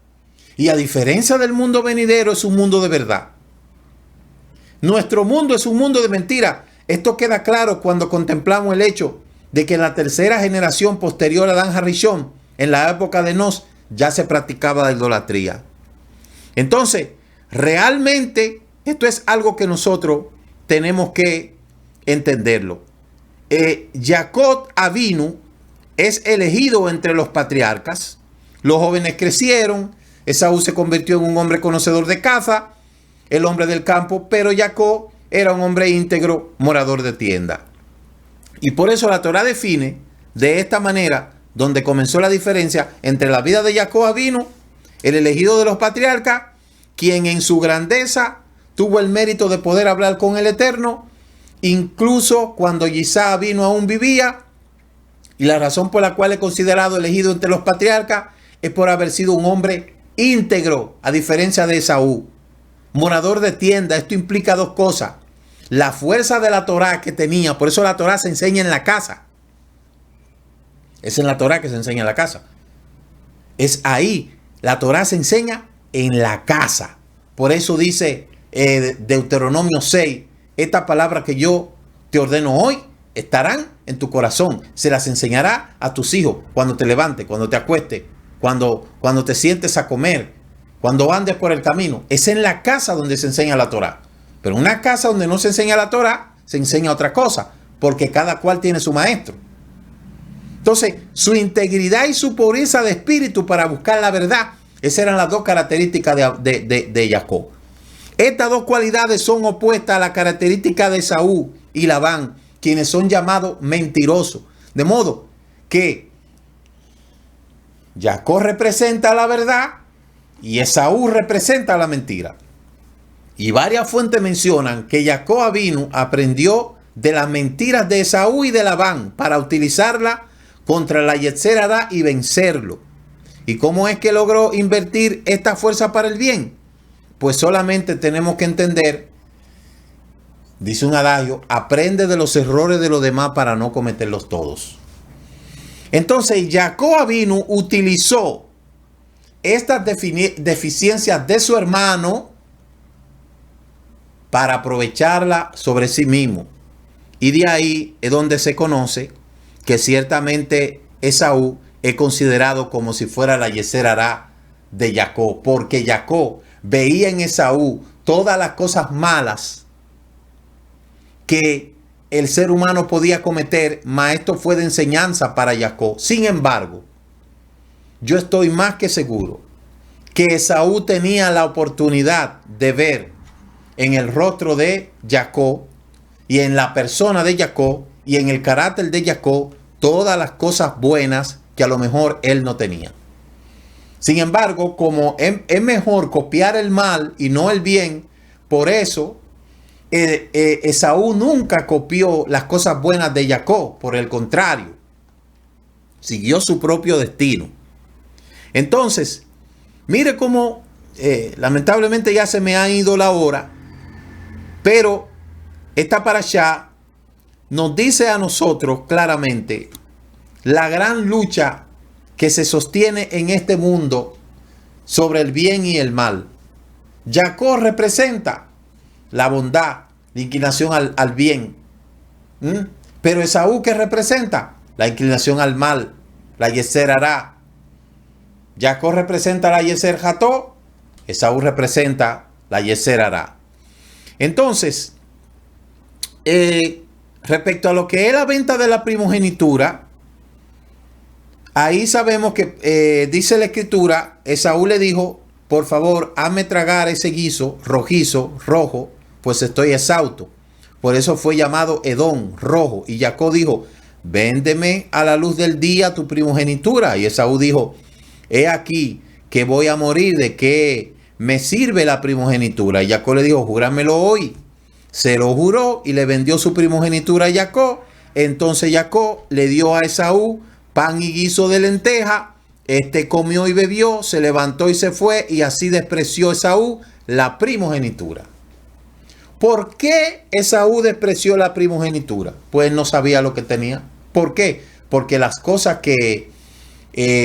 y a diferencia del mundo venidero, es un mundo de verdad. Nuestro mundo es un mundo de mentira. Esto queda claro cuando contemplamos el hecho de que en la tercera generación posterior a Dan Harishon, en la época de Nos, ya se practicaba la idolatría. Entonces, realmente, esto es algo que nosotros tenemos que entenderlo. Jacob Avinu es elegido entre los patriarcas. Los jóvenes crecieron. Esaú se convirtió en un hombre conocedor de caza, el hombre del campo, pero Jacob era un hombre íntegro, morador de tienda. Y por eso la Torá define de esta manera, donde comenzó la diferencia entre la vida de Jacob Avinu, el elegido de los patriarcas, quien en su grandeza tuvo el mérito de poder hablar con el Eterno, incluso cuando Isaac Avinu aún vivía. Y la razón por la cual es considerado elegido entre los patriarcas es por haber sido un hombre íntegro, a diferencia de Esaú. Morador de tienda. Esto implica dos cosas. La fuerza de la Torá que tenía. Por eso la Torá se enseña en la casa. Es en la Torá que se enseña en la casa. Es ahí. La Torá se enseña en la casa. Por eso dice Deuteronomio 6. Estas palabras que yo te ordeno hoy estarán en tu corazón. Se las enseñará a tus hijos cuando te levantes, cuando te acuestes, cuando te sientes a comer, cuando andes por el camino. Es en la casa donde se enseña la Torá. Pero en una casa donde no se enseña la Torá, se enseña otra cosa, porque cada cual tiene su maestro. Entonces, su integridad y su pureza de espíritu para buscar la verdad, esas eran las dos características de Jacob. Estas dos cualidades son opuestas a la característica de Esaú y Labán, quienes son llamados mentirosos. De modo que Jacob representa la verdad y Esaú representa la mentira. Y varias fuentes mencionan que Jacob Avinu aprendió de las mentiras de Esaú y de Labán para utilizarla contra la Yetzer Hará y vencerlo. ¿Y cómo es que logró invertir esta fuerza para el bien? Pues solamente tenemos que entender, dice un adagio, aprende de los errores de los demás para no cometerlos todos. Entonces Jacob Avinu utilizó estas deficiencias de su hermano para aprovecharla sobre sí mismo. Y de ahí es donde se conoce que ciertamente Esaú es considerado como si fuera la Yetzer Hará de Jacob, porque Jacob veía en Esaú todas las cosas malas que el ser humano podía cometer, mas esto fue de enseñanza para Jacob. Sin embargo, yo estoy más que seguro que Esaú tenía la oportunidad de ver en el rostro de Jacob y en la persona de Jacob y en el carácter de Jacob todas las cosas buenas que a lo mejor él no tenía. Sin embargo, como es mejor copiar el mal y no el bien, por eso Esaú nunca copió las cosas buenas de Jacob. Por el contrario, siguió su propio destino. Entonces, mire cómo lamentablemente ya se me ha ido la hora, pero esta parashá nos dice a nosotros claramente la gran lucha que se sostiene en este mundo sobre el bien y el mal. Jacob representa la bondad, la inclinación al bien. Pero Esaú, ¿qué representa? La inclinación al mal, la Yetzer Hará. Jacob representa la Yetzer Ható, Esaú representa la Yetzer Hará. Entonces, respecto a lo que es la venta de la primogenitura, ahí sabemos que dice la escritura, Esaú le dijo, por favor, hazme tragar ese guiso rojizo, rojo, pues estoy exhausto. Por eso fue llamado Edom, rojo. Y Jacob dijo, véndeme a la luz del día tu primogenitura. Y Esaú dijo, he aquí que voy a morir, ¿de qué me sirve la primogenitura? Y Jacob le dijo, júramelo hoy. Se lo juró y le vendió su primogenitura a Jacob. Entonces Jacob le dio a Esaú pan y guiso de lenteja. Este comió y bebió, se levantó y se fue, y así despreció Esaú la primogenitura. ¿Por qué Esaú despreció la primogenitura? Pues no sabía lo que tenía. ¿Por qué? Porque las cosas que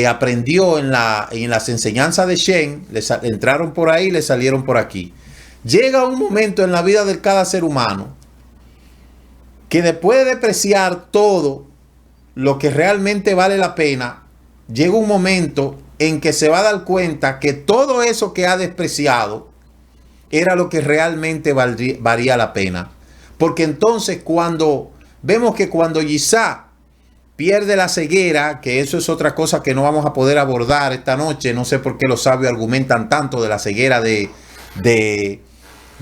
aprendió en las enseñanzas de Shem le entraron por ahí y le salieron por aquí. Llega un momento en la vida de cada ser humano que después de despreciar todo lo que realmente vale la pena, llega un momento en que se va a dar cuenta que todo eso que ha despreciado era lo que realmente valía la pena. Porque entonces cuando vemos que cuando Isaac pierde la ceguera, que eso es otra cosa que no vamos a poder abordar esta noche, no sé por qué los sabios argumentan tanto de la ceguera de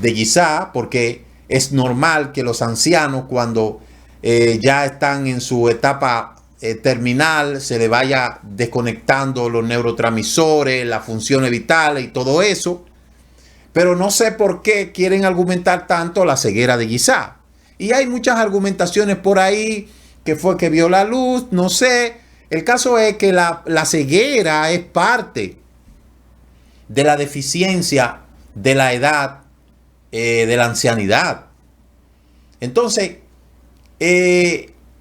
Isaac, porque es normal que los ancianos cuando ya están en su etapa terminal se le vaya desconectando los neurotransmisores, las funciones vitales y todo eso. Pero no sé por qué quieren argumentar tanto la ceguera de Isaac. Y hay muchas argumentaciones por ahí, que fue que vio la luz, no sé. El caso es que la ceguera es parte de la deficiencia de la edad, de la ancianidad. Entonces,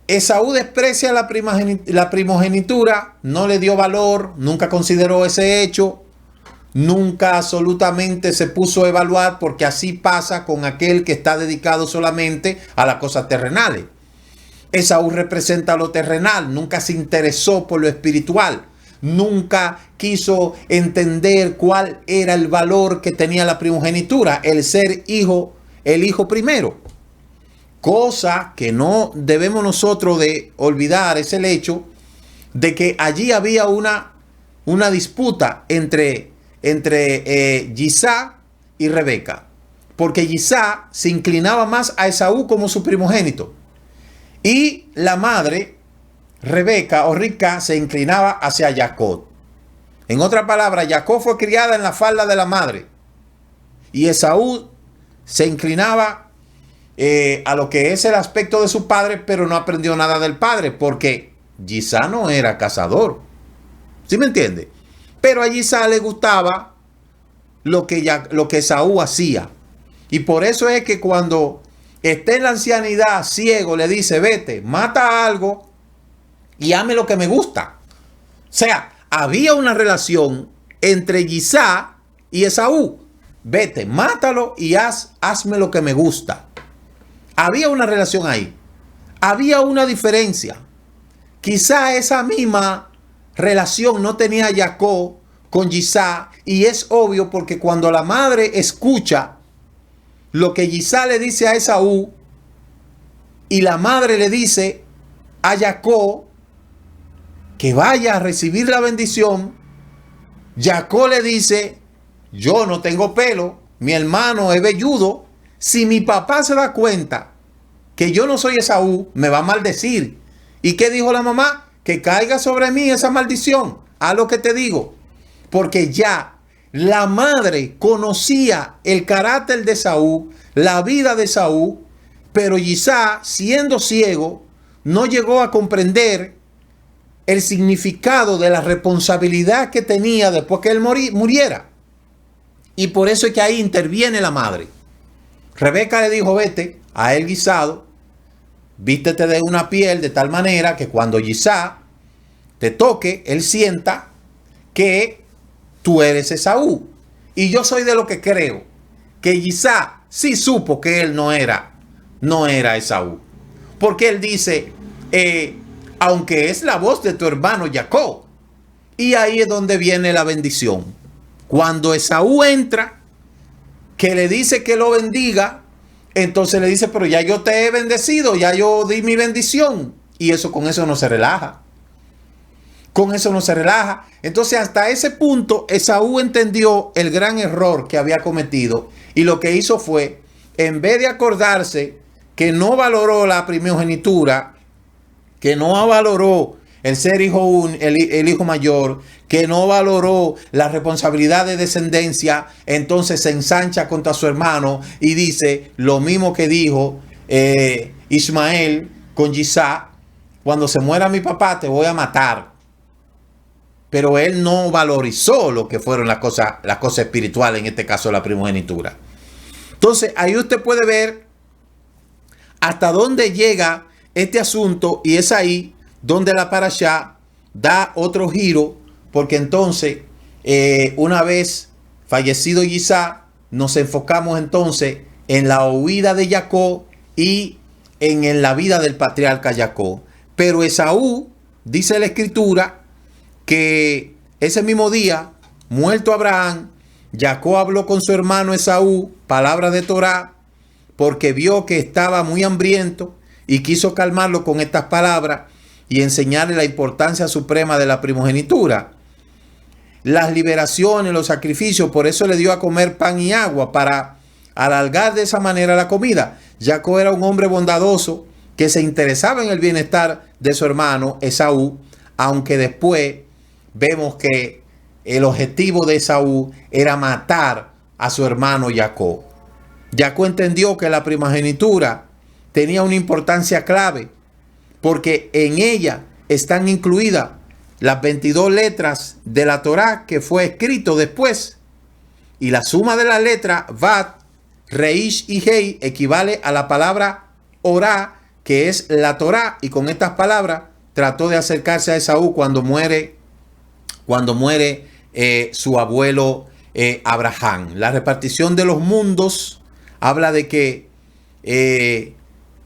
Esaú desprecia la primogenitura, no le dio valor, nunca consideró ese hecho, nunca absolutamente se puso a evaluar, porque así pasa con aquel que está dedicado solamente a las cosas terrenales. Esaú representa lo terrenal, nunca se interesó por lo espiritual, nunca quiso entender cuál era el valor que tenía la primogenitura, el ser hijo, el hijo primero. Cosa que no debemos nosotros de olvidar es el hecho de que allí había una disputa entre Isaac y Rebeca, porque Isaac se inclinaba más a Esaú como su primogénito y la madre Rebeca o Rica se inclinaba hacia Jacob. En otras palabras, Jacob fue criada en la falda de la madre y Esaú se inclinaba a lo que es el aspecto de su padre, pero no aprendió nada del padre porque Isaac no era cazador. ¿Sí me entiende? Pero a Isaac le gustaba lo que Esaú hacía. Y por eso es que cuando esté en la ancianidad ciego, le dice, vete, mata algo y hazme lo que me gusta. O sea, había una relación entre Isaac y Esaú. Vete, mátalo y hazme lo que me gusta. Había una relación ahí. Había una diferencia. Quizá esa misma relación no tenía Jacob con Isaac, y es obvio porque cuando la madre escucha lo que Isaac le dice a Esaú y la madre le dice a Jacob que vaya a recibir la bendición, Jacob le dice, yo no tengo pelo, mi hermano es velludo, si mi papá se da cuenta que yo no soy Esaú, me va a maldecir. ¿Y qué dijo la mamá? Que caiga sobre mí esa maldición. Haz lo que te digo. Porque ya la madre conocía el carácter de Esaú, la vida de Esaú, pero Isaac, siendo ciego, no llegó a comprender el significado de la responsabilidad que tenía después que él muriera. Y por eso es que ahí interviene la madre. Rebeca le dijo, vete a él guisado, vístete de una piel de tal manera que cuando Isaac te toque, él sienta que tú eres Esaú. Y yo soy de lo que creo que Isaac sí supo que él no era Esaú. Porque él dice, aunque es la voz de tu hermano Jacob. Y ahí es donde viene la bendición. Cuando Esaú entra, que le dice que lo bendiga, entonces le dice, pero ya yo te he bendecido, ya yo di mi bendición. Y eso, con eso no se relaja. Con eso no se relaja. Entonces hasta ese punto Esaú entendió el gran error que había cometido. Y lo que hizo fue, en vez de acordarse que no valoró la primogenitura, que no valoró el ser el hijo mayor, que no valoró la responsabilidad de descendencia, entonces se ensancha contra su hermano y dice lo mismo que dijo Ismael con Isaac: cuando se muera mi papá te voy a matar. Pero él no valorizó lo que fueron las cosas espirituales, en este caso la primogenitura. Entonces ahí usted puede ver hasta dónde llega este asunto, y es ahí donde la parashá da otro giro, porque entonces una vez fallecido Isaac, nos enfocamos entonces en la huida de Jacob y en la vida del patriarca Jacob. Pero Esaú, dice la escritura, que ese mismo día, muerto Abraham, Jacob habló con su hermano Esaú palabras de Torá, porque vio que estaba muy hambriento y quiso calmarlo con estas palabras y enseñarle la importancia suprema de la primogenitura, las liberaciones, los sacrificios. Por eso le dio a comer pan y agua, para alargar de esa manera la comida. Jacob era un hombre bondadoso que se interesaba en el bienestar de su hermano Esaú, aunque después vemos que el objetivo de Esaú era matar a su hermano Jacob. Jacob entendió que la primogenitura tenía una importancia clave, porque en ella están incluidas las 22 letras de la Torá que fue escrito después Y la suma de la letra Vat, Reish y Hei equivale a la palabra Orá, que es la Torá. Y con estas palabras trató de acercarse a Esaú cuando muere su abuelo Abraham. La repartición de los mundos habla de que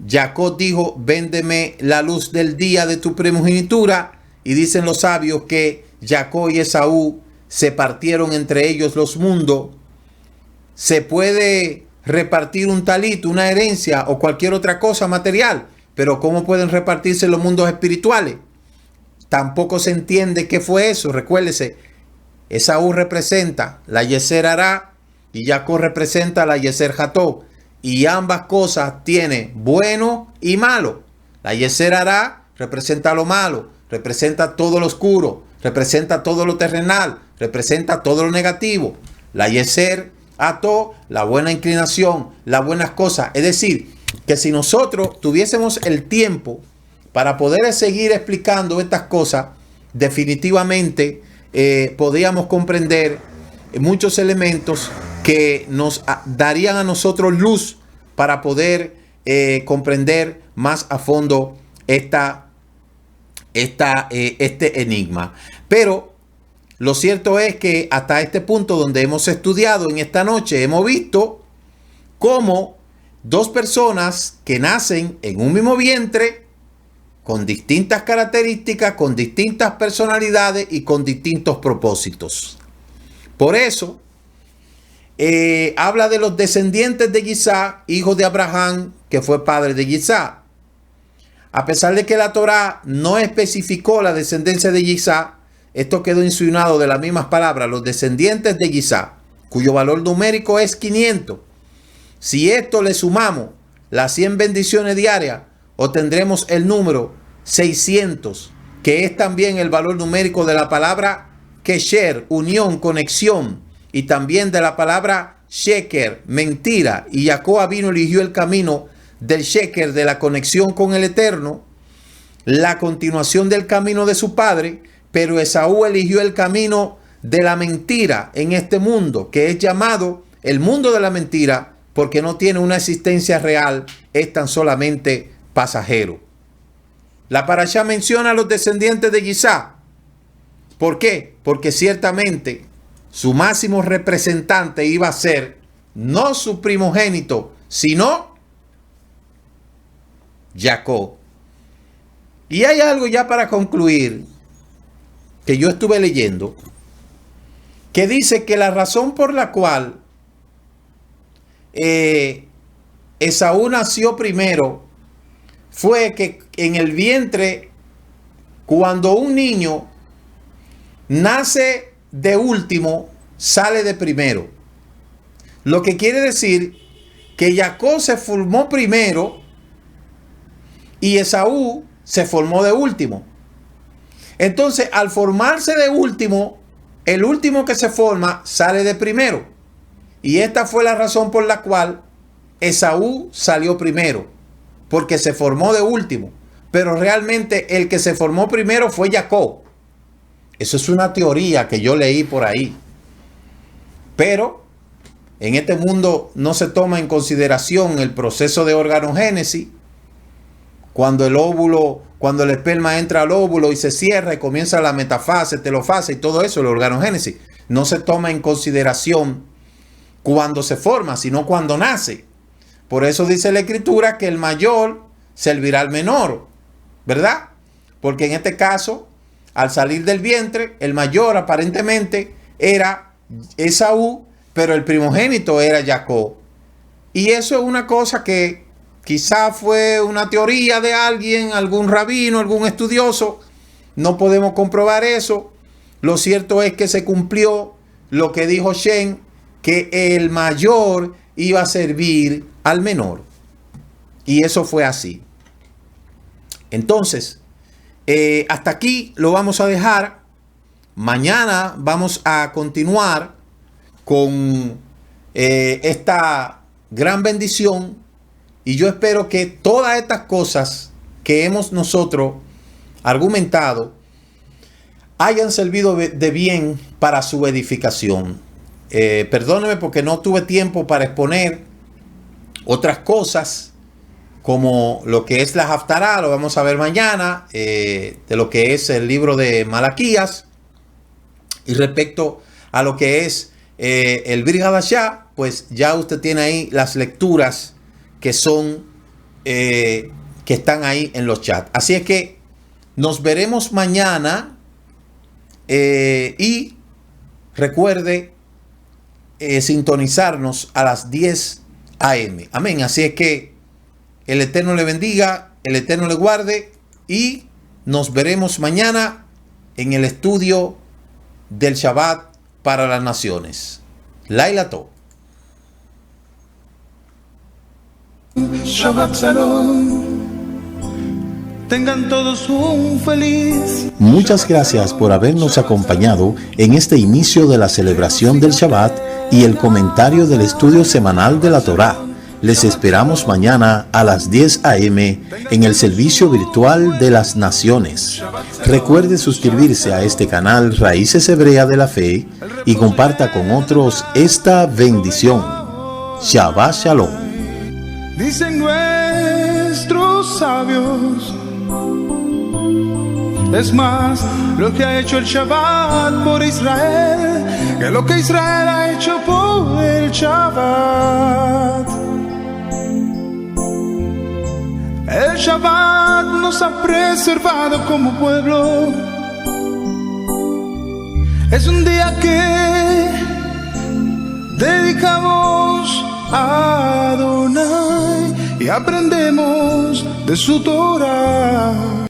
Jacob dijo: véndeme la luz del día de tu primogenitura. Y dicen los sabios que Jacob y Esaú se partieron entre ellos los mundos. Se puede repartir un talit, una herencia o cualquier otra cosa material, pero ¿cómo pueden repartirse los mundos espirituales? Tampoco se entiende qué fue eso. Recuérdese, Esaú representa la Yeser Hará y Jacob representa la Yeser Jató, y ambas cosas tienen bueno y malo. La Yeser Hará representa lo malo, representa todo lo oscuro, representa todo lo terrenal, representa todo lo negativo. La Yeser Jató, la buena inclinación, las buenas cosas. Es decir, que si nosotros tuviésemos el tiempo para poder seguir explicando estas cosas, definitivamente podríamos comprender muchos elementos que nos darían a nosotros luz para poder comprender más a fondo este enigma. Pero lo cierto es que hasta este punto donde hemos estudiado en esta noche, hemos visto cómo dos personas que nacen en un mismo vientre, con distintas características, con distintas personalidades y con distintos propósitos. Por eso, habla de los descendientes de Isaac, hijo de Abraham, que fue padre de Isaac. A pesar de que la Torá no especificó la descendencia de Isaac, esto quedó insinuado de las mismas palabras, los descendientes de Isaac, cuyo valor numérico es 500. Si esto le sumamos las 100 bendiciones diarias, obtendremos el número 600, que es también el valor numérico de la palabra kesher, unión, conexión, y también de la palabra sheker, mentira. Y Jacob vino, eligió el camino del sheker, de la conexión con el Eterno, la continuación del camino de su padre, pero Esaú eligió el camino de la mentira en este mundo, que es llamado el mundo de la mentira, porque no tiene una existencia real, es tan solamente pasajero. La parashá menciona a los descendientes de Isaac. ¿Por qué? Porque ciertamente su máximo representante iba a ser no su primogénito, sino Jacob. Y hay algo ya para concluir que yo estuve leyendo, que dice que la razón por la cual Esaú nació primero fue que en el vientre, cuando un niño nace de último, sale de primero. Lo que quiere decir que Jacob se formó primero y Esaú se formó de último. Entonces, al formarse de último, el último que se forma sale de primero. Y esta fue la razón por la cual Esaú salió primero, porque se formó de último. Pero realmente el que se formó primero fue Jacob. Eso es una teoría que yo leí por ahí. Pero en este mundo no se toma en consideración el proceso de organogénesis. Cuando el esperma entra al óvulo y se cierra y comienza la metafase, telofase y todo eso, el organogénesis, no se toma en consideración cuando se forma, sino cuando nace. Por eso dice la Escritura que el mayor servirá al menor, ¿verdad? Porque en este caso, al salir del vientre, el mayor aparentemente era Esaú, pero el primogénito era Jacob. Y eso es una cosa que quizá fue una teoría de alguien, algún rabino, algún estudioso. No podemos comprobar eso. Lo cierto es que se cumplió lo que dijo Shem, que el mayor iba a servir al menor. Y eso fue así. Entonces, hasta aquí lo vamos a dejar. Mañana vamos a continuar con esta gran bendición. Y yo espero que todas estas cosas que hemos nosotros argumentado hayan servido de bien para su edificación. perdóneme porque no tuve tiempo para exponer otras cosas como lo que es la Haftará, lo vamos a ver mañana, de lo que es el libro de Malaquías, y respecto a lo que es el Brit Hadashah, pues ya usted tiene ahí las lecturas que son que están ahí en los chats. Así es que nos veremos mañana y recuerde sintonizarnos a las 10 a.m. Amén. Así es que el Eterno le bendiga, el Eterno le guarde y nos veremos mañana en el estudio del Shabbat para las naciones. Laila Tov. Shabbat Shalom. Tengan todos un feliz. Muchas gracias por habernos acompañado en este inicio de la celebración del Shabbat y el comentario del estudio semanal de la Torá. Les esperamos mañana a las 10 a.m. en el servicio virtual de las naciones. Recuerde suscribirse a este canal Raíces Hebrea de la Fe y comparta con otros esta bendición. Shabbat Shalom. Dicen nuestros sabios, es más lo que ha hecho el Shabbat por Israel que lo que Israel ha hecho por el Shabbat. El Shabbat nos ha preservado como pueblo. Es un día que dedicamos a Adonai y aprendemos de su Torah.